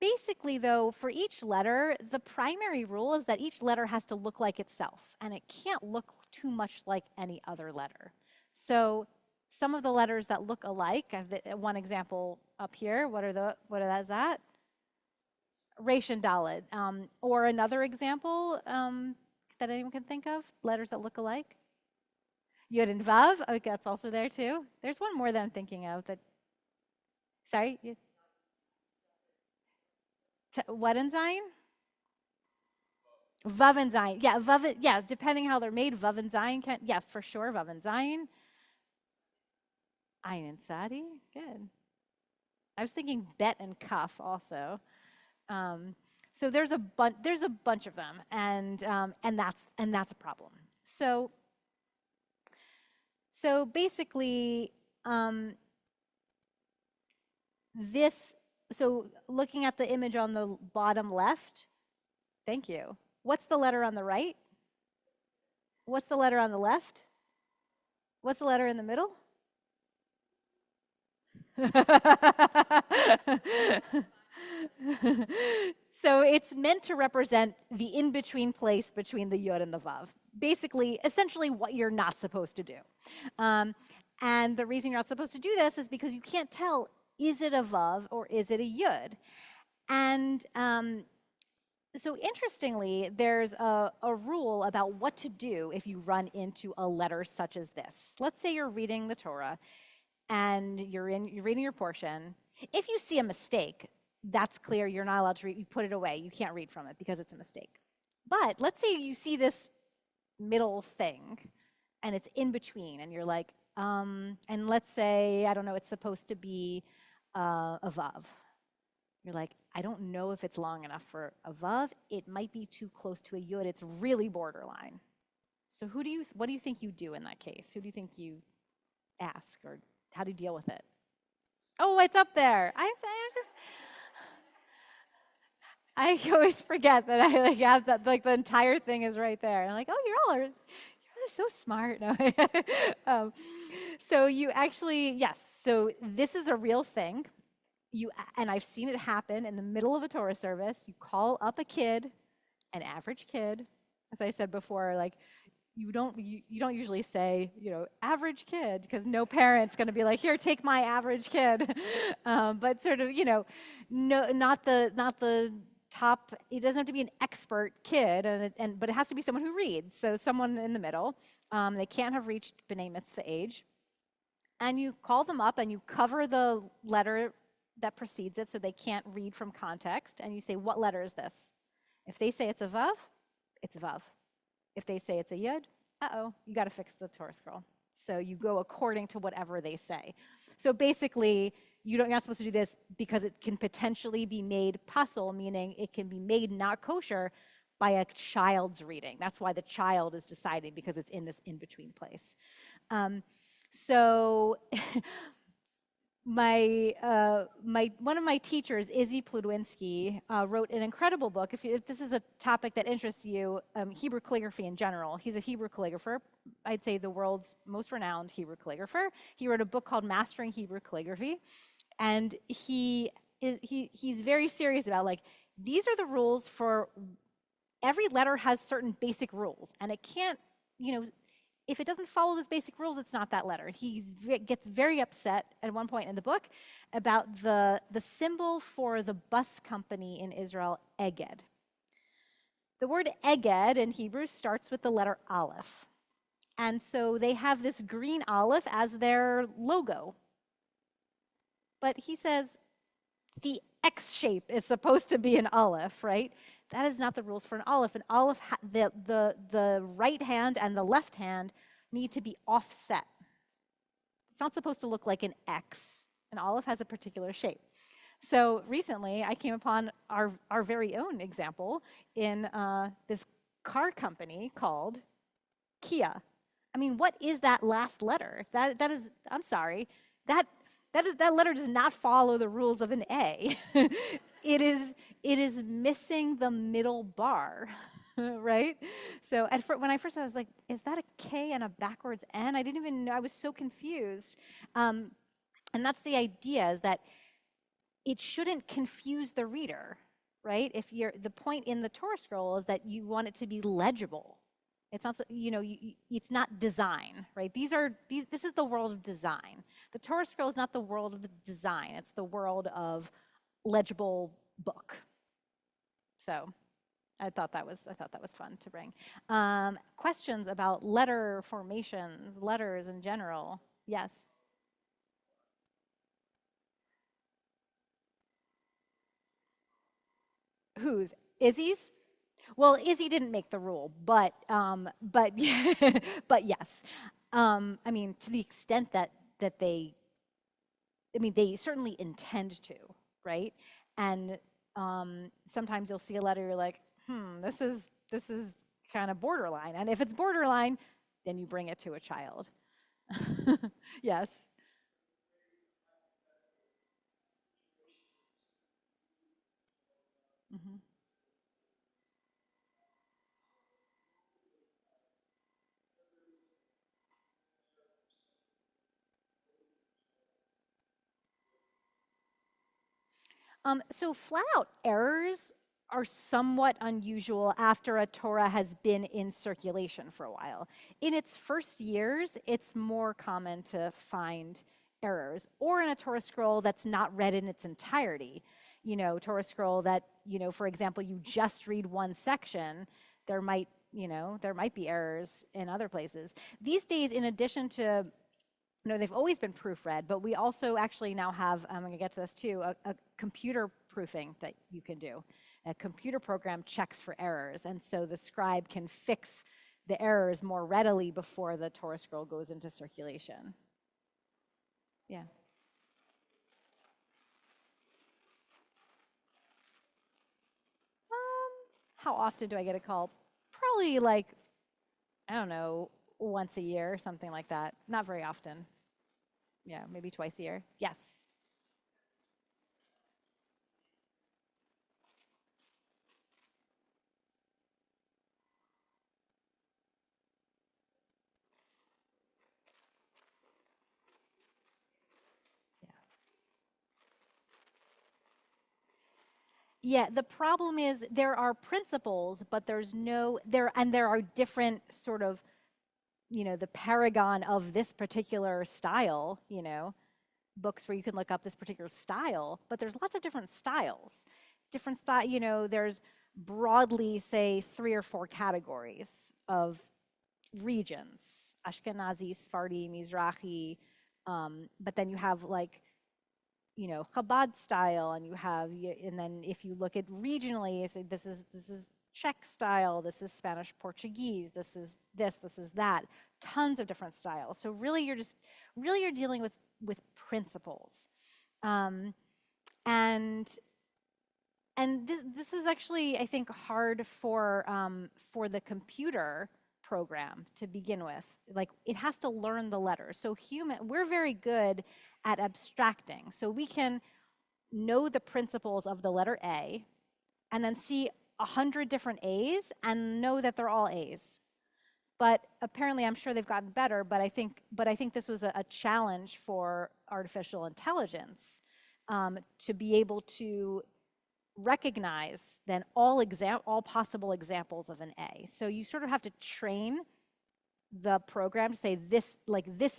basically, though, for each letter, the primary rule is that each letter has to look like itself, and it can't look too much like any other letter. So some of the letters that look alike, I have one example up here. What is that? Resh and Daled. Or another example that anyone can think of, letters that look alike. Yud and Vav, okay, that's also there too. There's one more that I'm thinking of that, sorry? What and Zayin? Vav and Zayin. Yeah, depending how they're made, Vav and Zayin for sure, Vav and Zayin. Ayin and Sadi, good. I was thinking Bet and Kaf also. So there's a bunch of them, and that's a problem. So basically, so looking at the image on the bottom left, thank you. What's the letter on the right? What's the letter on the left? What's the letter in the middle? So it's meant to represent the in-between place between the Yud and the Vav. Basically, essentially what you're not supposed to do. And the reason you're not supposed to do this is because you can't tell, is it a Vav or is it a Yud? And so interestingly, there's a rule about what to do if you run into a letter such as this. Let's say you're reading the Torah, and you're reading your portion. If you see a mistake, that's clear. You're not allowed to read. You put it away. You can't read from it because it's a mistake. But let's say you see this middle thing, and it's in between, and you're like, and let's say, I don't know, it's supposed to be a Vav. You're like, I don't know if it's long enough for a Vav. It might be too close to a Yud. It's really borderline. So what do you think you do in that case? Who do you think you ask, or how do you deal with it? Oh, it's up there. I always forget that I have that, the entire thing is right there. And I'm like, oh, you're all so smart. No. um, so you actually, yes. So this is a real thing. And I've seen it happen in the middle of a Torah service. You call up a kid, an average kid. As I said before, like you don't usually say, average kid, because no parent's going to be like, here, take my average kid. But sort of, no, not the top. It doesn't have to be an expert kid, but it has to be someone who reads. So someone in the middle. They can't have reached B'nai Mitzvah age, and you call them up and you cover the letter that precedes it, so they can't read from context. And you say, what letter is this? If they say it's a vav, it's a vav. If they say it's a yud, you got to fix the Torah scroll. So you go according to whatever they say. So basically, you're not supposed to do this because it can potentially be made pasul, meaning it can be made not kosher by a child's reading. That's why the child is deciding, because it's in this in-between place. So one of my teachers, Izzy Pludwinski, wrote an incredible book. If this is a topic that interests you, Hebrew calligraphy in general. He's a Hebrew calligrapher. I'd say the world's most renowned Hebrew calligrapher. He wrote a book called Mastering Hebrew Calligraphy, and he's very serious about, like, these are the rules for every letter. Has certain basic rules, and it can't, if it doesn't follow those basic rules, it's not that letter. He gets very upset at one point in the book about the symbol for the bus company in Israel, Eged. The word Eged in Hebrew starts with the letter Aleph. And so they have this green Aleph as their logo. But he says the X shape is supposed to be an Aleph, right? That is not the rules for an Aleph. An Aleph, the right hand and the left hand need to be offset. It's not supposed to look like an X. An Aleph has a particular shape. So recently, I came upon our very own example in this car company called Kia. I mean, what is that last letter? That is, I'm sorry, that letter does not follow the rules of an A. It is missing the middle bar, right? So when I first, I was like, is that a K and a backwards N? I didn't even know. I was so confused. And that's the idea, is that it shouldn't confuse the reader, right? The point in the Torah scroll is that you want it to be legible. It's not, it's not design, right? This is the world of design. The Torah scroll is not the world of design. It's the world of legible book. So I thought that was fun to bring. Questions about letter formations, letters in general? Yes. Whose? Izzy's? Well, Izzy didn't make the rule, but but yes. I mean, to the extent that they, I mean, they certainly intend to, right? And sometimes you'll see a letter, you're like, this is kind of borderline. And if it's borderline, then you bring it to a child. Yes. Mm-hmm. So flat out errors are somewhat unusual after a Torah has been in circulation for a while. In its first years, it's more common to find errors, or in a Torah scroll that's not read in its entirety. Torah scroll that, for example, you just read one section, there might be errors in other places. These days, in addition to, they've always been proofread, but we also actually now have, I'm going to get to this too, a computer proofing that you can do. A computer program checks for errors, and so the scribe can fix the errors more readily before the Torah scroll goes into circulation. Yeah. How often do I get a call? Probably like, I don't know, once a year, something like that. Not very often. Yeah, maybe twice a year. Yes. Yeah, the problem is there are principles, but there's no there are different sort of, the paragon of this particular style, books where you can look up this particular style, but there's lots of different styles. Different style, there's broadly, say, 3 or 4 categories of regions: Ashkenazi, Sephardi, Mizrahi, but then you have like, Chabad style, and and then if you look at regionally, you say this is Czech style, this is Spanish Portuguese, this is that, tons of different styles. So really, you're dealing with principles, um, and this was actually, I think, hard for the computer program to begin with. Like, it has to learn the letters. So we're very good at abstracting. So we can know the principles of the letter A and then see 100 different A's and know that they're all A's. But apparently, I'm sure they've gotten better, but I think this was a challenge for artificial intelligence, to be able to recognize then all possible examples of an A. So you sort of have to train the program to say this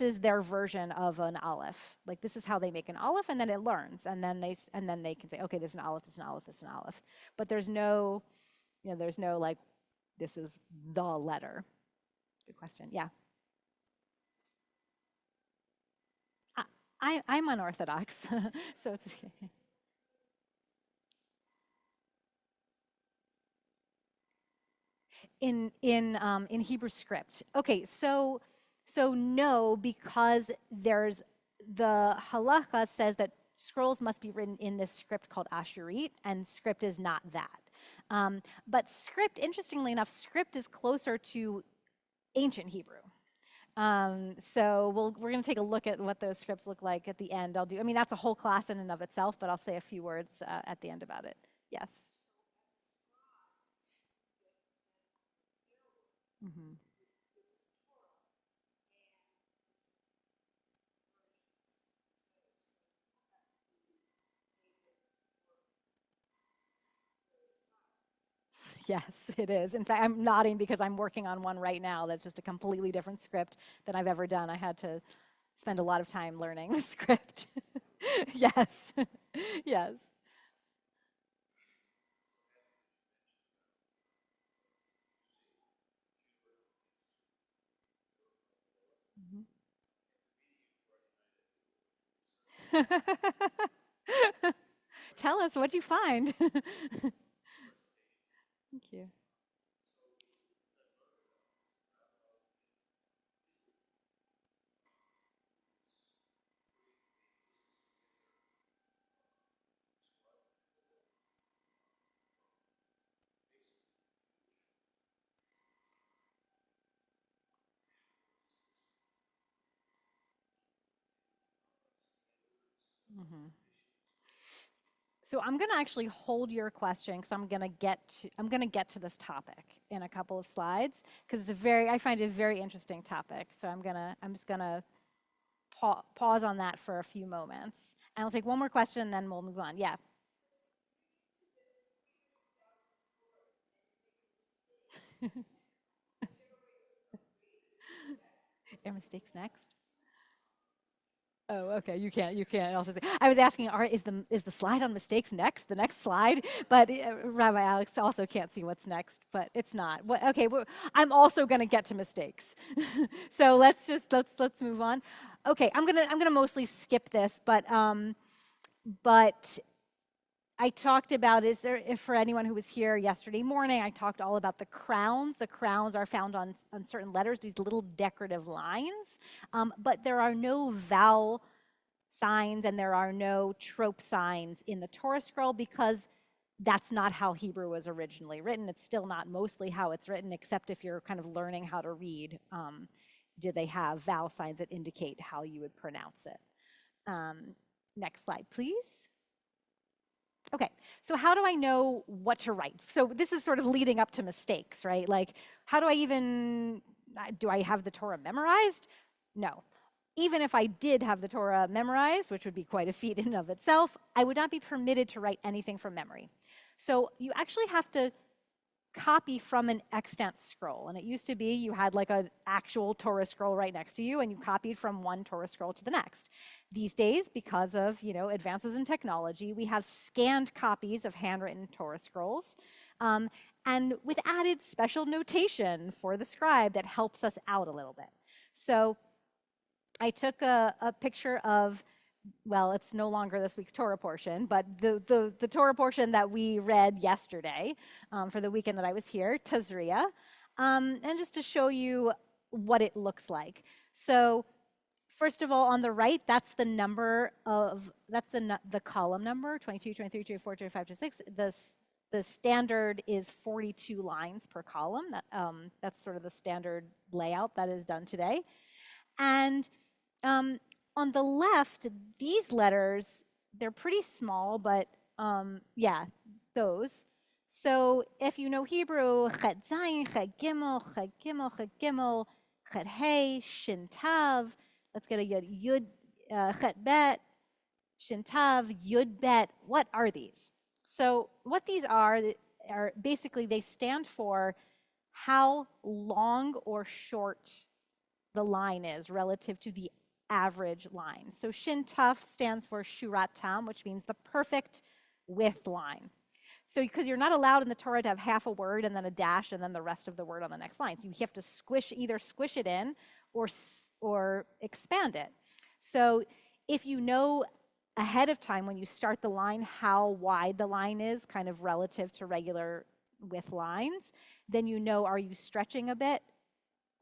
is their version of an aleph. Like, this is how they make an aleph, and then it learns, and then they can say, okay, this is an aleph, this is an aleph, this is an aleph. But there's no, like, this is the letter. Good question. Yeah. I'm unorthodox, so it's okay. In Hebrew script. Okay, so no, because there's the halacha says that scrolls must be written in this script called Asherit, and script is not that. But script, interestingly enough, script is closer to ancient Hebrew. So we're going to take a look at what those scripts look like at the end. I mean, that's a whole class in and of itself, but I'll say a few words at the end about it. Yes. Mm-hmm. Yes, it is. In fact, I'm nodding because I'm working on one right now that's just a completely different script than I've ever done. I had to spend a lot of time learning the script. Yes, yes. Tell us what you find. Thank you. Mhm. So I'm going to actually hold your question because I'm going to get to this topic in a couple of slides because I find it a very interesting topic. So I'm just going to pause on that for a few moments. And I'll take one more question and then we'll move on. Yeah. Are mistakes next? Oh, okay. You can't also say. I was asking, is the slide on mistakes next? The next slide, but Rabbi Alex also can't see what's next, but it's not. Okay, I'm also going to get to mistakes, so let's move on. Okay, I'm gonna mostly skip this, but I talked about it for anyone who was here yesterday morning. I talked all about the crowns. The crowns are found on certain letters, these little decorative lines, but there are no vowel signs and there are no trope signs in the Torah scroll because that's not how Hebrew was originally written. It's still not mostly how it's written, except if you're kind of learning how to read. Do they have vowel signs that indicate how you would pronounce it? Next slide, please. Okay, so how do I know what to write? So this is sort of leading up to mistakes, right? Like, how do I have the Torah memorized? No. Even if I did have the Torah memorized, which would be quite a feat in and of itself, I would not be permitted to write anything from memory. So you actually have to copy from an extant scroll. And it used to be you had like an actual Torah scroll right next to you and you copied from one Torah scroll to the next. These days, because of advances in technology, we have scanned copies of handwritten Torah scrolls, and with added special notation for the scribe that helps us out a little bit. So I took a picture of, well, it's no longer this week's Torah portion, but the Torah portion that we read yesterday for the weekend that I was here, Tazria, and just to show you what it looks like. So first of all, on the right, that's the number of, that's the column number, 22, 23, 24, 25, 26. The standard is 42 lines per column. That's sort of the standard layout that is done today. And on the left, these letters, they're pretty small, but yeah, those. So if you know Hebrew, Chet Zayin, Chet Gimel, Chet Gimel, Chet Gimel, Chet Hey, Shin Tav, let's get a Yud, Chet Bet, Shin Tav, Yud Bet. What are these? So what these are basically, they stand for how long or short the line is relative to the average line. So Shin Tuf stands for Shurat Tam, which means the perfect width line. So because you're not allowed in the Torah to have half a word and then a dash and then the rest of the word on the next line. So you have to either squish it in or expand it. So if you know ahead of time when you start the line how wide the line is, kind of relative to regular width lines, then you know, are you stretching a bit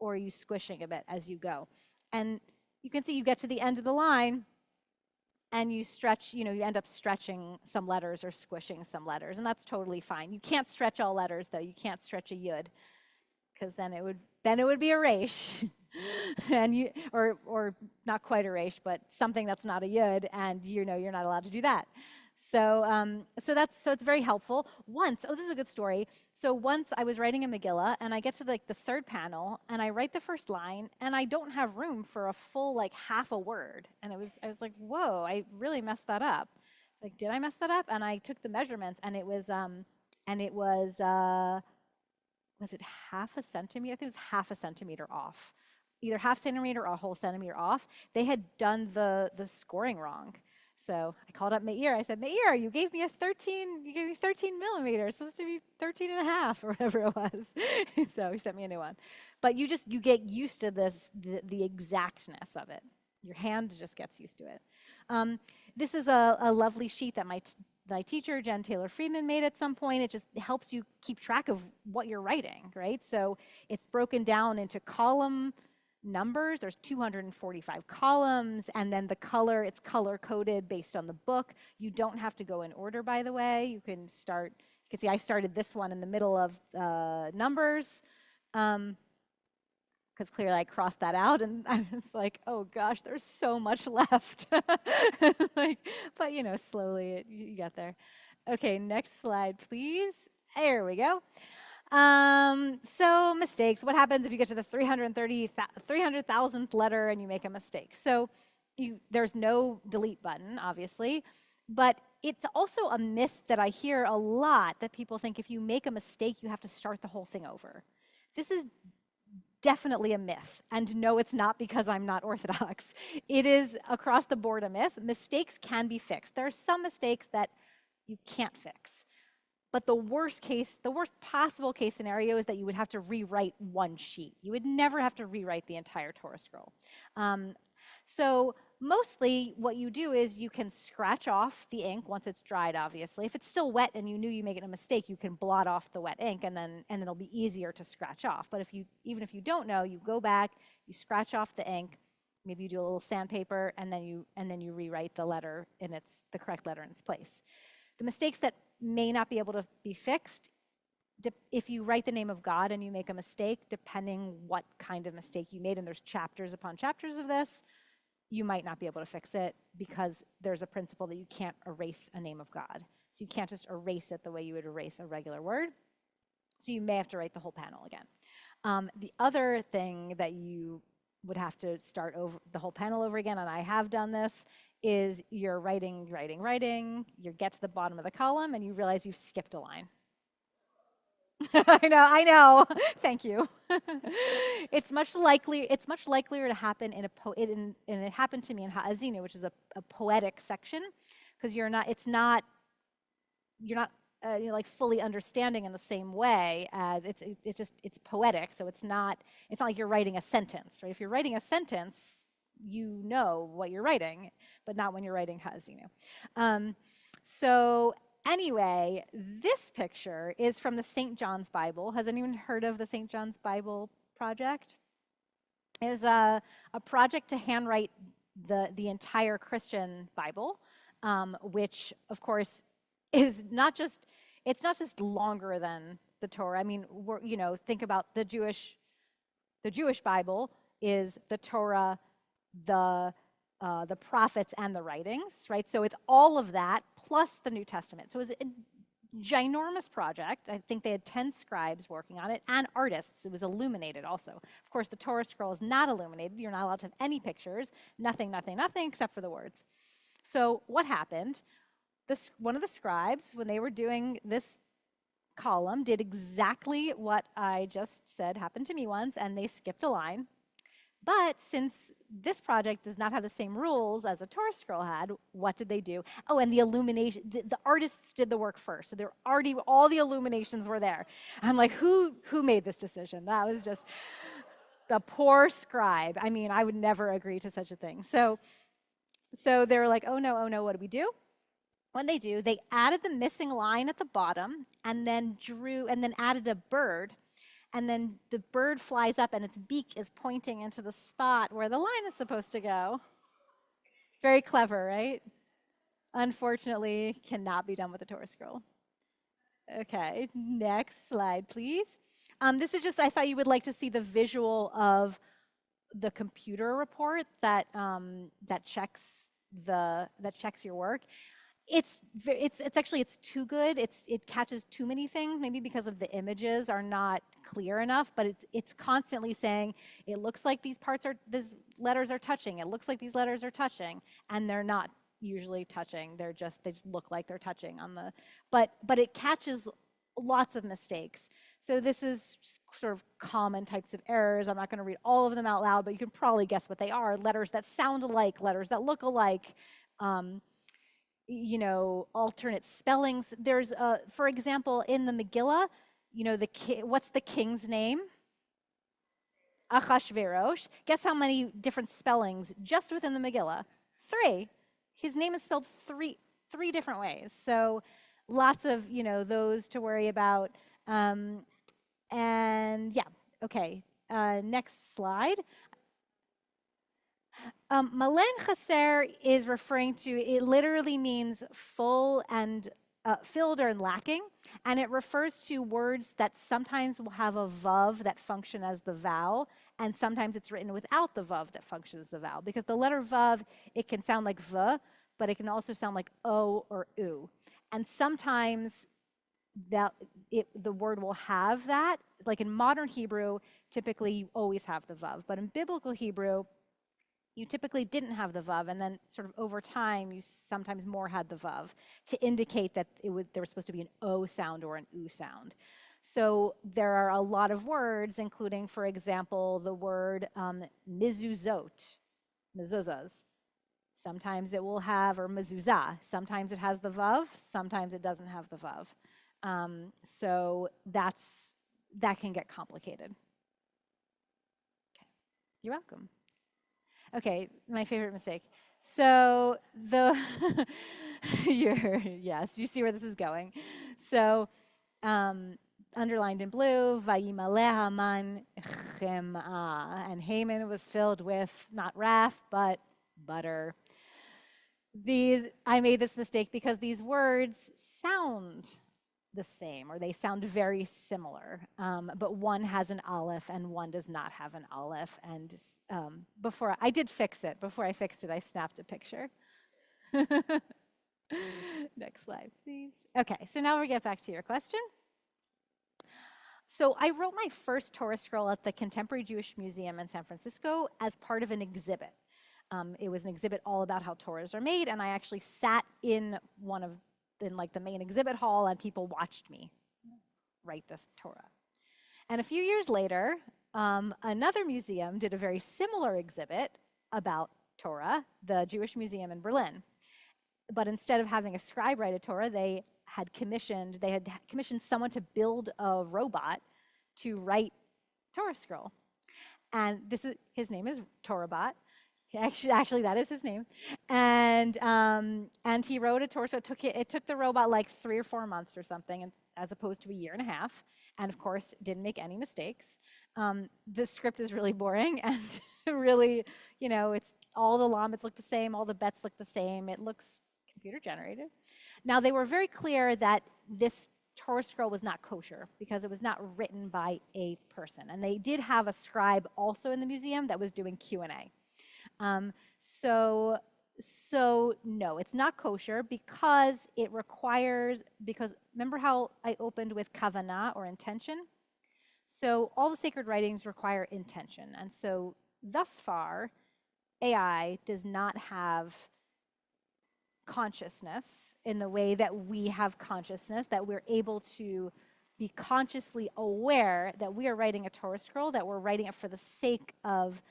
or are you squishing a bit as you go? And you can see you get to the end of the line and you stretch, you end up stretching some letters or squishing some letters, and that's totally fine. You can't stretch all letters though. You can't stretch a yud, because then it would be a resh. And or not quite a resh, but something that's not a yud, and you're not allowed to do that. So so it's very helpful. Once, this is a good story. So once I was writing a Megillah, and I get to the third panel, and I write the first line, and I don't have room for a full half a word, and I was like, whoa, I really messed that up. Like, did I mess that up? And I took the measurements, and it was it half a centimeter? I think it was half a centimeter off, either half centimeter or a whole centimeter off. They had done the scoring wrong. So I called up Meir. I said, Meir, you gave me 13 millimeters. It's supposed to be 13 and a half or whatever it was. So he sent me a new one. But you get used to the exactness of it. Your hand just gets used to it. This is a lovely sheet that my teacher, Jen Taylor Friedman, made at some point. It just helps you keep track of what you're writing, right? So it's broken down into column numbers. There's 245 columns, and then it's color coded based on the book. You don't have to go in order, by the way. You can see I started this one in the middle of numbers, because clearly I crossed that out, and I was like, oh gosh, there's so much left. But slowly you get there. Okay, next slide, please. There we go. So mistakes. What happens if you get to the 300,000th letter and you make a mistake? So there's no delete button, obviously, but it's also a myth that I hear a lot, that people think if you make a mistake, you have to start the whole thing over. This is definitely a myth, and no, it's not because I'm not Orthodox. It is across the board a myth. Mistakes can be fixed. There are some mistakes that you can't fix. But the worst possible case scenario is that you would have to rewrite one sheet. You would never have to rewrite the entire Torah scroll. So mostly what you do is you can scratch off the ink once it's dried, obviously. If it's still wet and you knew you made a mistake, you can blot off the wet ink, and then it'll be easier to scratch off. But even if you don't know, you go back, you scratch off the ink, maybe you do a little sandpaper, and then you rewrite the letter the correct letter in its place. The mistakes that may not be able to be fixed, if you write the name of God and you make a mistake, depending what kind of mistake you made, and there's chapters upon chapters of this, you might not be able to fix it, because there's a principle that you can't erase a name of God. So you can't just erase it the way you would erase a regular word. So you may have to write the whole panel again. The other thing that you would have to start over the whole panel over again, and I have done this, is you're writing, you get to the bottom of the column and you realize you've skipped a line. I know. Thank you. It's much likelier to happen in and it happened to me in Ha'azinu, which is a poetic section, because you're not like fully understanding in the same way as it's poetic, so it's not like you're writing a sentence, right? If you're writing a sentence, you know what you're writing, but not when you're writing Ha'azinu. So anyway, this picture is from the St. John's Bible. Has anyone heard of the St. John's Bible project? It is a project to handwrite the entire Christian Bible, which of course is not just longer than the Torah. I mean, think about the Jewish Bible is the Torah, the prophets, and the writings, right? So it's all of that plus the New Testament. So it was a ginormous project. I think they had 10 scribes working on it and artists. It was illuminated also. Of course, the Torah scroll is not illuminated. You're not allowed to have any pictures, nothing except for the words. So what happened? One of the scribes, when they were doing this column, did exactly what I just said happened to me once, and they skipped a line. But since this project does not have the same rules as a Torah scroll had, what did they do? Oh, and the illumination, the artists did the work first. So all the illuminations were there. I'm like, who made this decision? That was just the poor scribe. I mean, I would never agree to such a thing. So they were like, oh no, what do we do? When they do, they added the missing line at the bottom and then added a bird. And then the bird flies up and its beak is pointing into the spot where the line is supposed to go. Very clever, right? Unfortunately, cannot be done with the Torah scroll. Okay, next slide, please. This is just, I thought you would like to see the visual of the computer report that checks your work. It's too good. It catches too many things, maybe because of the images are not clear enough, but it's constantly saying, it looks like these letters are touching. It looks like these letters are touching, and they're not usually touching. They just look like they're touching on the, but it catches lots of mistakes. So this is sort of common types of errors. I'm not going to read all of them out loud, but you can probably guess what they are. Letters that sound alike, letters that look alike, alternate spellings. There's, for example, in the Megillah, what's the king's name? Achashverosh. Guess how many different spellings just within the Megillah? 3. His name is spelled three different ways. So lots of, those to worry about. And yeah, okay. Next slide. Malen chaser is referring to, it literally means full and filled or lacking, and it refers to words that sometimes will have a vav that function as the vowel, and sometimes it's written without the vav that functions as the vowel, because the letter vav, it can sound like v, but it can also sound like o or u, and sometimes the word will have that. Like in modern Hebrew, typically you always have the vav, but in biblical Hebrew, you typically didn't have the vav, and then sort of over time, you sometimes more had the vav to indicate that there was supposed to be an o sound or an u sound. So there are a lot of words, including, for example, the word mizuzot, mezuzahs. Sometimes it will have, or mezuzah. Sometimes it has the vav, sometimes it doesn't have the vav. So that can get complicated. Okay, you're welcome. Okay, my favorite mistake. So yes, you see where this is going. So underlined in blue, Vayimaleh Haman chemah, and Haman was filled with not wrath but butter. I made this mistake because these words sound the same, or they sound very similar, but one has an aleph and one does not have an aleph. And before I fixed it, I snapped a picture. Next slide, please. Okay, so now we get back to your question. So I wrote my first Torah scroll at the Contemporary Jewish Museum in San Francisco as part of an exhibit. It was an exhibit all about how Torahs are made, and I actually sat in like the main exhibit hall, and people watched me write this Torah. And a few years later, another museum did a very similar exhibit about Torah, the Jewish Museum in Berlin. But instead of having a scribe write a Torah, they had commissioned someone to build a robot to write Torah scroll. And his name is Torahbot. Actually, that is his name. And he wrote a Torah. So it took the robot like 3 or 4 months or something, as opposed to a year and a half. And of course, didn't make any mistakes. The script is really boring and really, it's all the lammets look the same, all the bets look the same. It looks computer generated. Now, they were very clear that this Torah scroll was not kosher because it was not written by a person. And they did have a scribe also in the museum that was doing Q&A. So no, it's not kosher because remember how I opened with kavanah or intention? So all the sacred writings require intention. And so thus far, AI does not have consciousness in the way that we have consciousness, that we're able to be consciously aware that we are writing a Torah scroll, that we're writing it for the sake of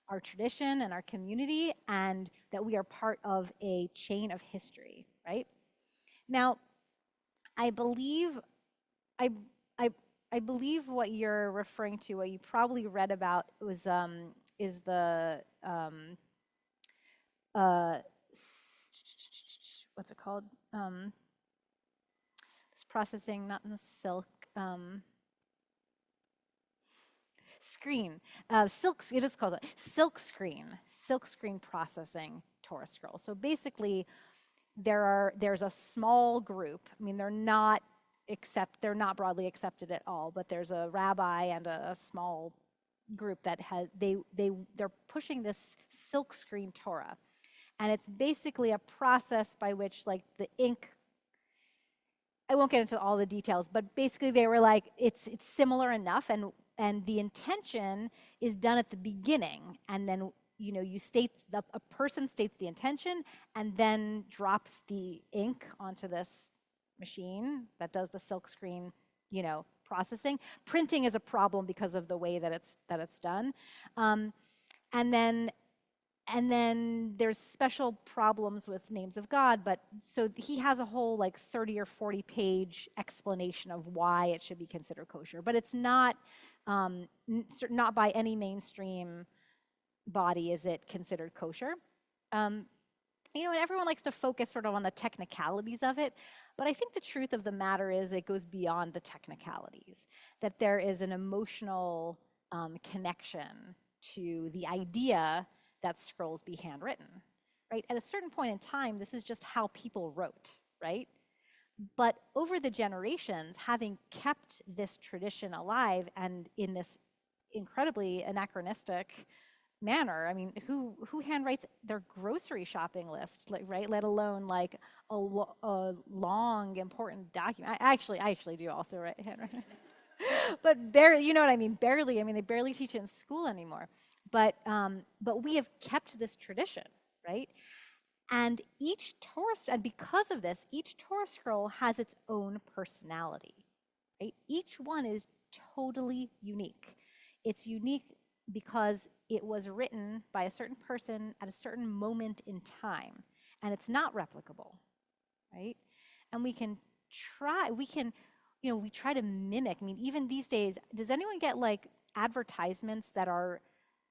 our tradition and our community, and that we are part of a chain of history, right? Now, I believe what you're referring to, what you probably read about is the what's it called? This processing, not in the silk. Screen, it is called silk screen processing Torah scroll. So basically, there's a small group. I mean, they're not broadly accepted at all, but there's a rabbi and a small group that they're pushing this silk screen Torah, and it's basically a process by which like the ink. I won't get into all the details, but basically they were like it's similar enough, and the intention is done at the beginning, and then a person states the intention and then drops the ink onto this machine that does the silk screen processing. Printing is a problem because of the way that it's done, and then there's special problems with names of God, but so he has a whole like 30 or 40 page explanation of why it should be considered kosher, but it's not by any mainstream body is it considered kosher. And everyone likes to focus sort of on the technicalities of it, but I think the truth of the matter is it goes beyond the technicalities, that there is an emotional connection to the idea that scrolls be handwritten, right? At a certain point in time, this is just how people wrote, right? But over the generations, having kept this tradition alive and in this incredibly anachronistic manner, I mean, who handwrites their grocery shopping list, like, right? Let alone like a long, important document. I actually do also write handwriting, but barely. You know what I mean? Barely. I mean, they barely teach it in school anymore. But we have kept this tradition, right? And because of this, each Torah scroll has its own personality, right? Each one is totally unique. It's unique because it was written by a certain person at a certain moment in time, and it's not replicable, right? And we try to mimic. I mean, even these days, does anyone get like advertisements that are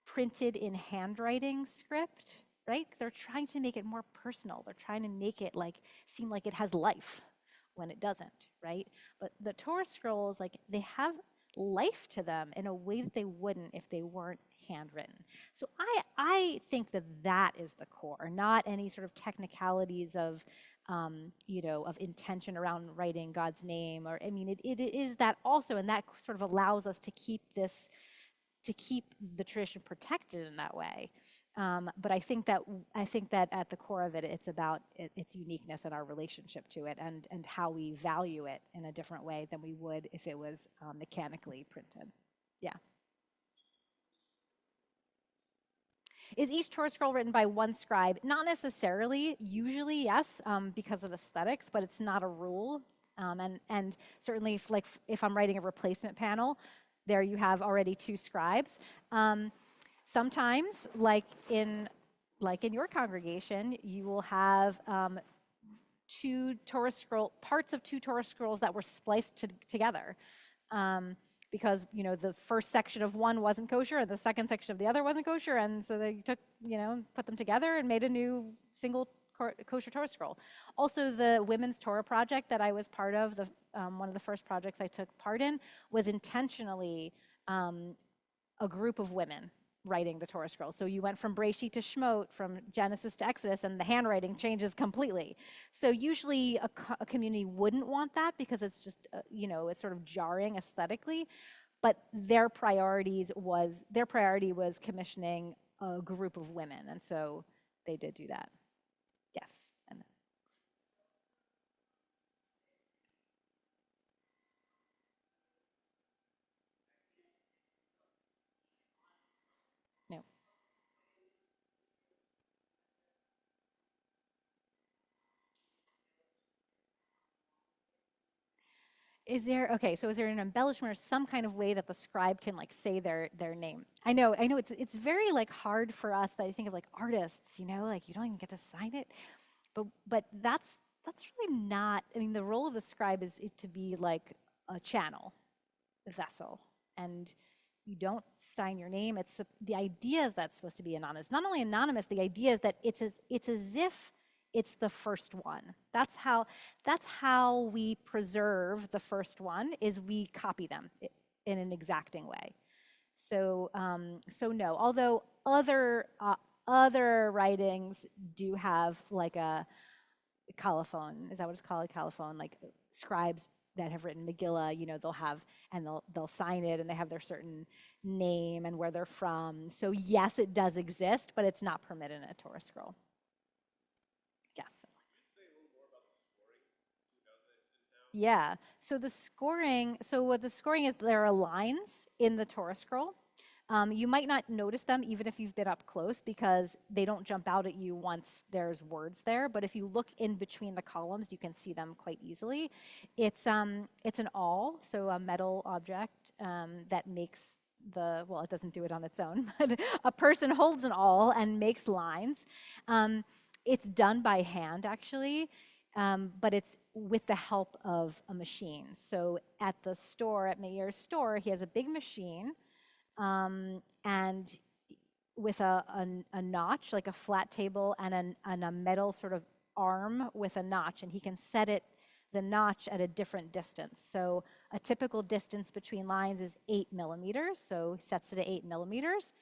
printed in handwriting script, right? They're trying to make it more personal. They're trying to make it like seem like it has life when it doesn't, right? But the Torah scrolls, like they have life to them in a way that they wouldn't if they weren't handwritten. So I think that is the core, not any sort of technicalities of of intention around writing God's name, or I mean it is that also, and that sort of allows us to keep the tradition protected in that way. But I think that at the core of it, it's about its uniqueness and our relationship to it, and how we value it in a different way than we would if it was mechanically printed. Yeah. Is each Torah scroll written by one scribe? Not necessarily. Usually, yes, because of aesthetics, but it's not a rule. And certainly, if I'm writing a replacement panel, there you have already two scribes. Sometimes, like in your congregation, you will have parts of two Torah scrolls that were spliced together. Because the first section of one wasn't kosher and the second section of the other wasn't kosher, and so they took, put them together and made a new single kosher Torah scroll. Also, the Women's Torah Project that I was part of, one of the first projects I took part in, was intentionally a group of women writing the Torah scroll. So you went from Breshit to Shemot, from Genesis to Exodus, and the handwriting changes completely. So usually a community wouldn't want that because it's just, it's sort of jarring aesthetically. But their priority was commissioning a group of women, and so they did do that. Yes. And no. Is there an embellishment or some kind of way that the scribe can say their name? I know it's very hard for us that I think of artists, you don't even get to sign it. But that's really not, I mean, the role of the scribe is to be like a channel, a vessel, and you don't sign your name. The idea is that's supposed to be anonymous. Not only anonymous, the idea is that it's as if it's the first one. That's how we preserve the first one, is we copy them in an exacting way. So no, although other writings do have a colophon. Is that what it's called? A colophon, scribes that have written Megillah, they'll have, and they'll sign it, and they have their certain name and where they're from. So yes, it does exist, but it's not permitted in a Torah scroll. Yes. Yeah. So what the scoring is, there are lines in the Torah scroll. You might not notice them even if you've been up close because they don't jump out at you once there's words there. But if you look in between the columns, you can see them quite easily. It's an awl, so a metal object that makes it doesn't do it on its own, but a person holds an awl and makes lines. It's done by hand, actually. But it's with the help of a machine. So at Meir's store, he has a big machine, and with a notch, like a flat table, and a metal sort of arm with a notch, and he can set the notch at a different distance. So a typical distance between lines is 8 millimeters. So he sets it at 8 millimeters,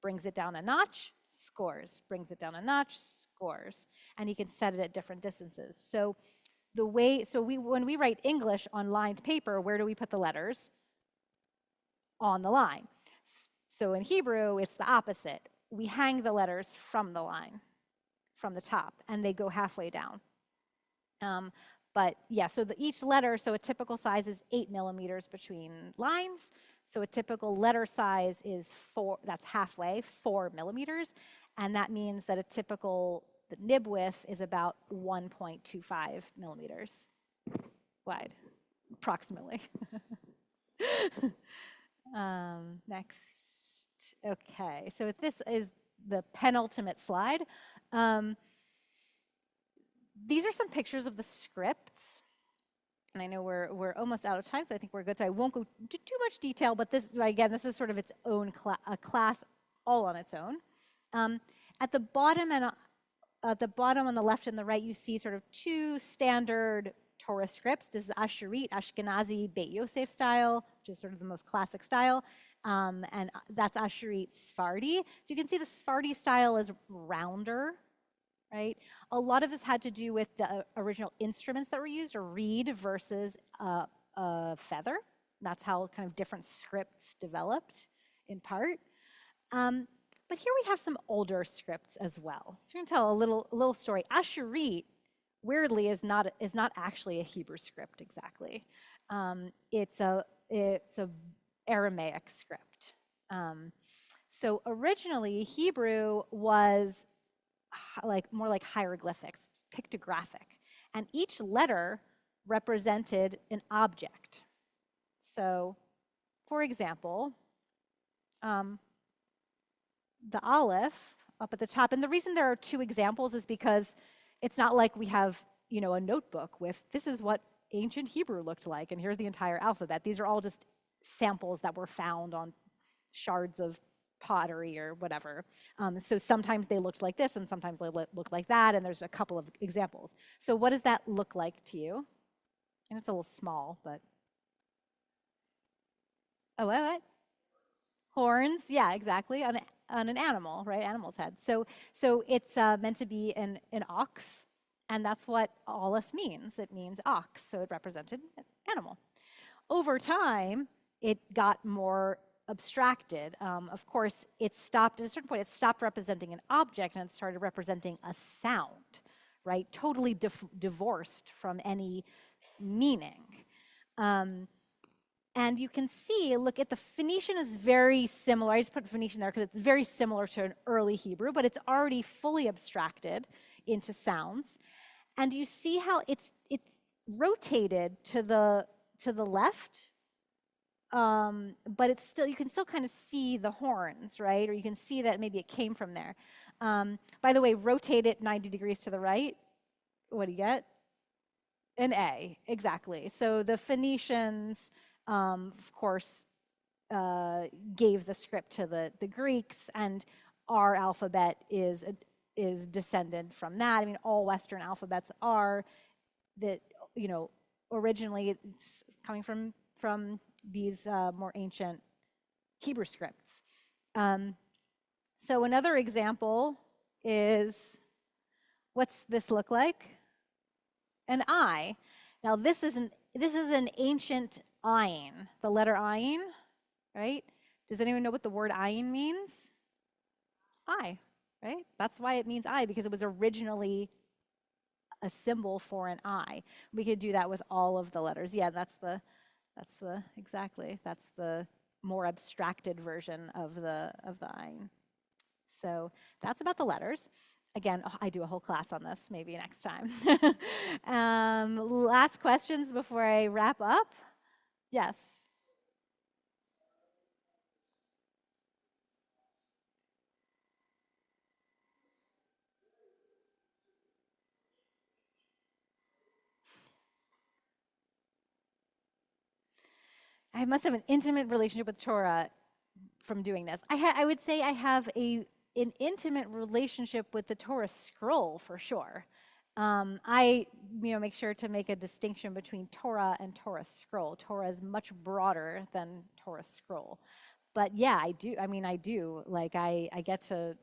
brings it down a notch, scores, brings it down a notch, scores, and he can set it at different distances. So when we write English on lined paper, where do we put the letters? On the line. So in Hebrew, it's the opposite. We hang the letters from the line, from the top, and they go halfway down. But yeah, so each letter, so a typical size is 8 millimeters between lines. So a typical letter size is that's halfway, 4 millimeters. And that means that the nib width is about 1.25 millimeters wide, approximately. Next. Okay, so this is the penultimate slide. These are some pictures of the scripts. And I know we're almost out of time, so I think we're good. So I won't go into too much detail, but this is sort of its own class all on its own. At the bottom on the left and the right, you see sort of two standard Torah scripts. This is Asherit, Ashkenazi, Beit Yosef style, which is sort of the most classic style. And that's Asherit Sephardi. So you can see the Sephardi style is rounder, right? A lot of this had to do with the original instruments that were used, a reed versus a feather. That's how kind of different scripts developed in part. But But here we have some older scripts as well. So I'm going to tell a little story. Asherit, weirdly, is not actually a Hebrew script exactly. It's a Aramaic script. So originally, Hebrew was more like hieroglyphics, pictographic, and each letter represented an object. So, for example, the Aleph up at the top, and the reason there are two examples is because it's not like we have, a notebook with this is what ancient Hebrew looked like, and here's the entire alphabet. These are all just samples that were found on shards of pottery or whatever. So sometimes they looked like this, and sometimes they look like that, and there's a couple of examples. So what does that look like to you? And it's a little small, but oh, what? Horns, yeah, exactly, on an animal, right? Animal's head. So it's meant to be an ox, and that's what Aleph means. It means ox, so it represented an animal. Over time, it got more abstracted. Of course, it stopped at a certain point. It stopped representing an object and it started representing a sound, right? Totally divorced from any meaning. And you can see, look at the Phoenician is very similar. I just put Phoenician there because it's very similar to an early Hebrew, but it's already fully abstracted into sounds. And you see how it's rotated to the left, but it's still, you can still kind of see the horns, right? Or you can see that maybe it came from there. By the way, rotate it 90 degrees to the right. What do you get? An A, exactly. So the Phoenicians, of course, gave the script to the Greeks, and our alphabet is descended from that. I mean, all Western alphabets are that, originally it's coming from these more ancient Hebrew scripts. So another example is, what's this look like? An I. Now this is an ancient ayin, the letter ayin, right? Does anyone know what the word ayin means? I, right? That's why it means I, because it was originally a symbol for an I. We could do that with all of the letters. Yeah, that's the more abstracted version of the ayin. So that's about the letters. Again, I do a whole class on this, maybe next time. Last questions before I wrap up? Yes. I must have an intimate relationship with Torah from doing this. I would say I have an intimate relationship with the Torah scroll for sure. I make sure to make a distinction between Torah and Torah scroll. Torah is much broader than Torah scroll. But yeah, I do. I mean, I do. Like I get to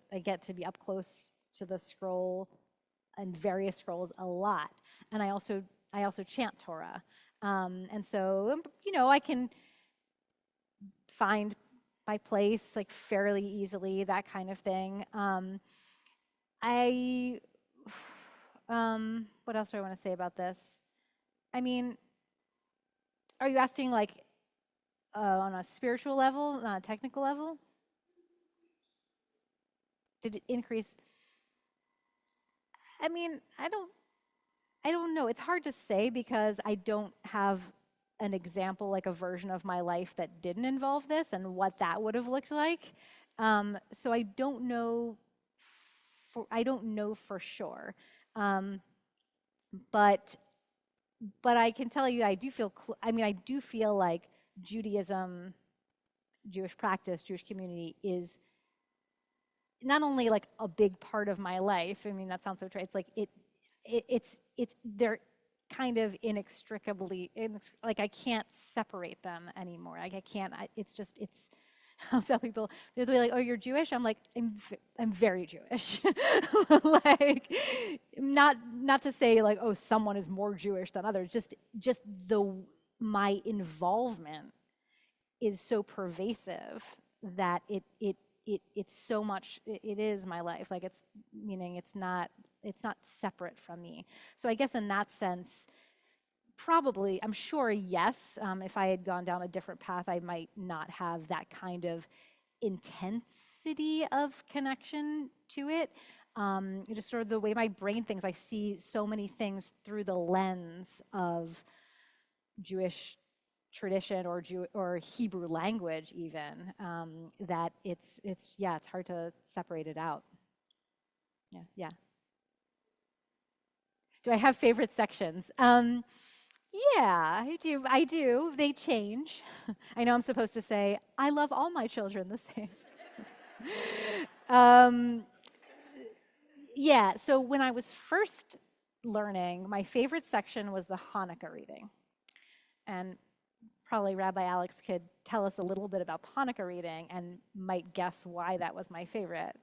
be up close to the scroll and various scrolls a lot. And I also chant Torah. And so I can find my place like fairly easily, that kind of thing. What else do I want to say about this? I mean, are you asking like on a spiritual level, not a technical level? Did it increase? I mean, I don't know. It's hard to say because I don't have an example, like a version of my life that didn't involve this and what that would have looked like. So I don't know. I don't know for sure. But I can tell you, I do feel. I do feel like Judaism, Jewish practice, Jewish community is not only like a big part of my life. I mean, that sounds so trite. It's like it's they're kind of inextricably like I can't separate them anymore. Like I can't. It's I'll tell people, they'll be like, "Oh, you're Jewish?" I'm like, I'm very Jewish. Like, not to say like, "Oh, someone is more Jewish than others." Just my involvement is so pervasive that it it's so much, it is my life. Like it's, meaning it's not separate from me. So I guess in that sense, probably, I'm sure, yes. If I had gone down a different path, I might not have that kind of intensity of connection to it. Just sort of the way my brain thinks, I see so many things through the lens of Jewish tradition or or Hebrew language, even, that it's hard to separate it out. Yeah, yeah. Do I have favorite sections? Yeah, I do. I do. They change. I know I'm supposed to say, I love all my children the same. um, yeah, so when I was first learning, my favorite section was the Hanukkah reading. And probably Rabbi Alex could tell us a little bit about Hanukkah reading and might guess why that was my favorite.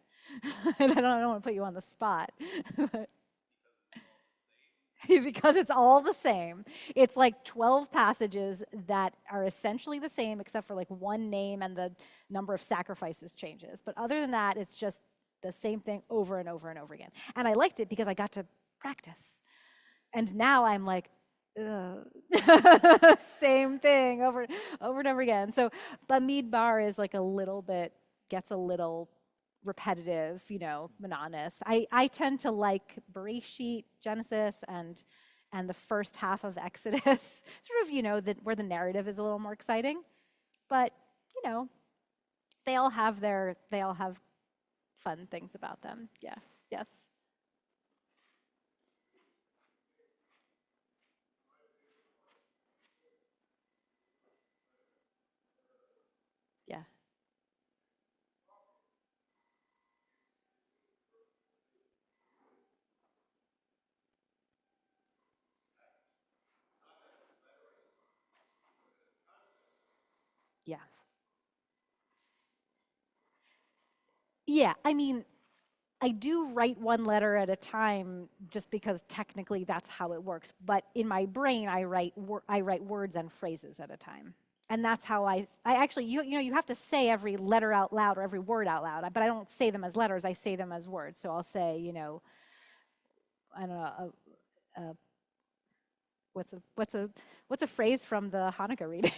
I don't want to put you on the spot. Because it's all the same. It's like 12 passages that are essentially the same, except for like one name and the number of sacrifices changes. But other than that, it's just the same thing over and over and over again. And I liked it because I got to practice. And now I'm like, ugh. Same thing over and over again. So Bamidbar is like a little bit, gets a little repetitive, monotonous. I tend to like Bereshit, Genesis, and the first half of Exodus, sort of, where the narrative is a little more exciting. But, you know, they all have fun things about them. Yeah. Yes. Yeah. Yeah. Yeah. I mean, I do write one letter at a time just because technically that's how it works. But in my brain, I write words and phrases at a time. And that's how I actually, you have to say every letter out loud or every word out loud, but I don't say them as letters, I say them as words. So I'll say, I don't know, what's a, what's a, what's a phrase from the Hanukkah reading?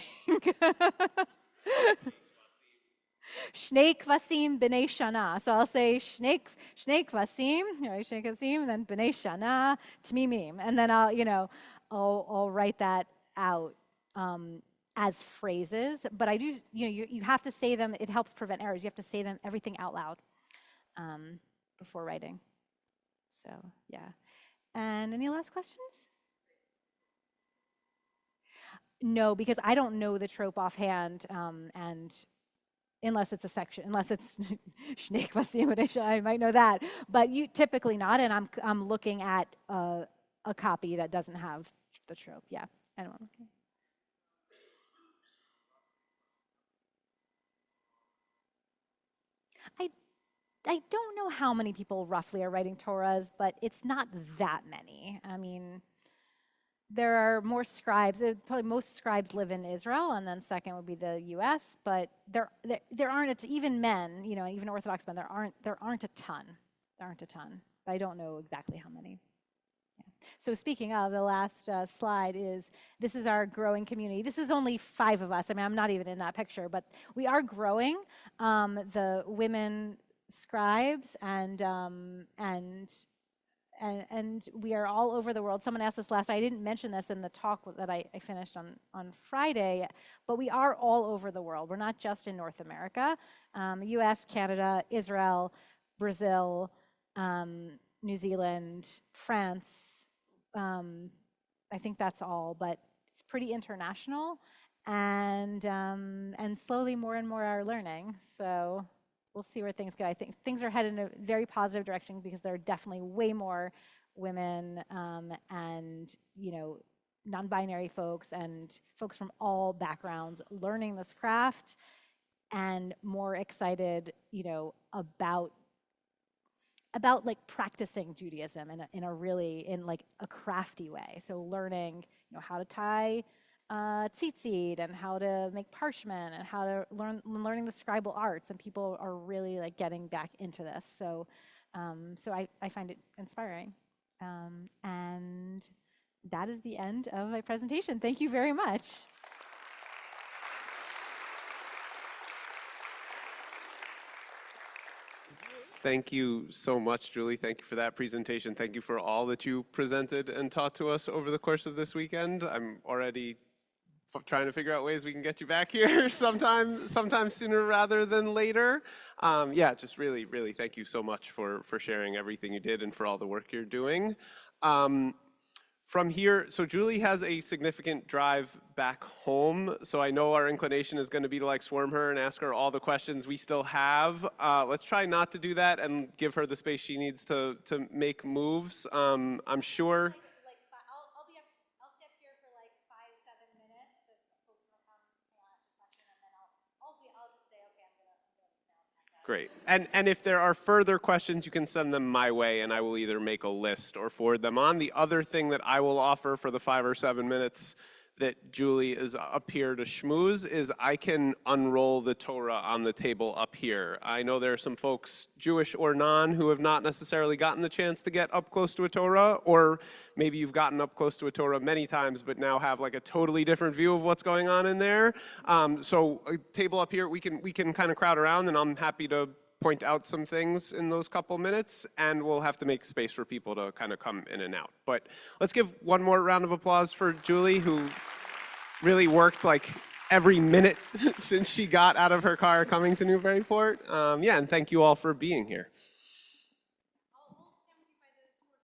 Shnei kvasim b'nei shana. So I'll say shnei kvasim, shnei kvasim, and then b'nei shana tmimim, and then I'll write that out as phrases. But I do, you have to say them. It helps prevent errors. You have to say them everything out loud before writing. So yeah. And any last questions? No, because I don't know the trope offhand, and unless it's a section, unless it's Shnei Kvasim B'nei, I might know that, but you typically not. And I'm looking at a copy that doesn't have the trope. Yeah, anyone? I I don't know how many people roughly are writing Torahs, but it's not that many. I mean, there are more scribes. Probably most scribes live in Israel, and then second would be the U.S. But there aren't even men, even Orthodox men. There aren't a ton. There aren't a ton. But I don't know exactly how many. Yeah. So speaking of, the last slide is, this is our growing community. This is only 5 of us. I mean, I'm not even in that picture, but we are growing. The women scribes and we are all over the world. Someone asked this last night. I didn't mention this in the talk that I finished on Friday, but we are all over the world. We're not just in North America. US, Canada, Israel, Brazil, New Zealand, France. I think that's all, but it's pretty international. And slowly more and more are learning. So we'll see where things go. I think things are headed in a very positive direction because there are definitely way more women and non-binary folks and folks from all backgrounds learning this craft, and more excited about like practicing Judaism in a really, in like a crafty way. So learning how to tie tzitzit and how to make parchment and how to learning the scribal arts, and people are really like getting back into this. So, I find it inspiring. And that is the end of my presentation. Thank you very much. Thank you so much, Julie. Thank you for that presentation. Thank you for all that you presented and taught to us over the course of this weekend. I'm already trying to figure out ways we can get you back here sometime sooner rather than later. Yeah, just really, really thank you so much for sharing everything you did and for all the work you're doing. From here, so Julie has a significant drive back home, so I know our inclination is going to be to like swarm her and ask her all the questions we still have. Let's try not to do that and give her the space she needs to make moves. I'm sure. I'll step here for like 5-7 minutes if folks want to come and ask a question, and then I'll just say, okay, I'm gonna now. Great. And if there are further questions, you can send them my way, and I will either make a list or forward them on. The other thing that I will offer for the 5 or 7 minutes that Julie is up here to schmooze is I can unroll the Torah on the table up here. I know there are some folks, Jewish or non, who have not necessarily gotten the chance to get up close to a Torah, or maybe you've gotten up close to a Torah many times but now have like a totally different view of what's going on in there. So a table up here, we can kind of crowd around, and I'm happy to point out some things in those couple minutes, and we'll have to make space for people to kind of come in and out. But let's give one more round of applause for Julie, who really worked like every minute since she got out of her car coming to Newburyport. Yeah, and thank you all for being here.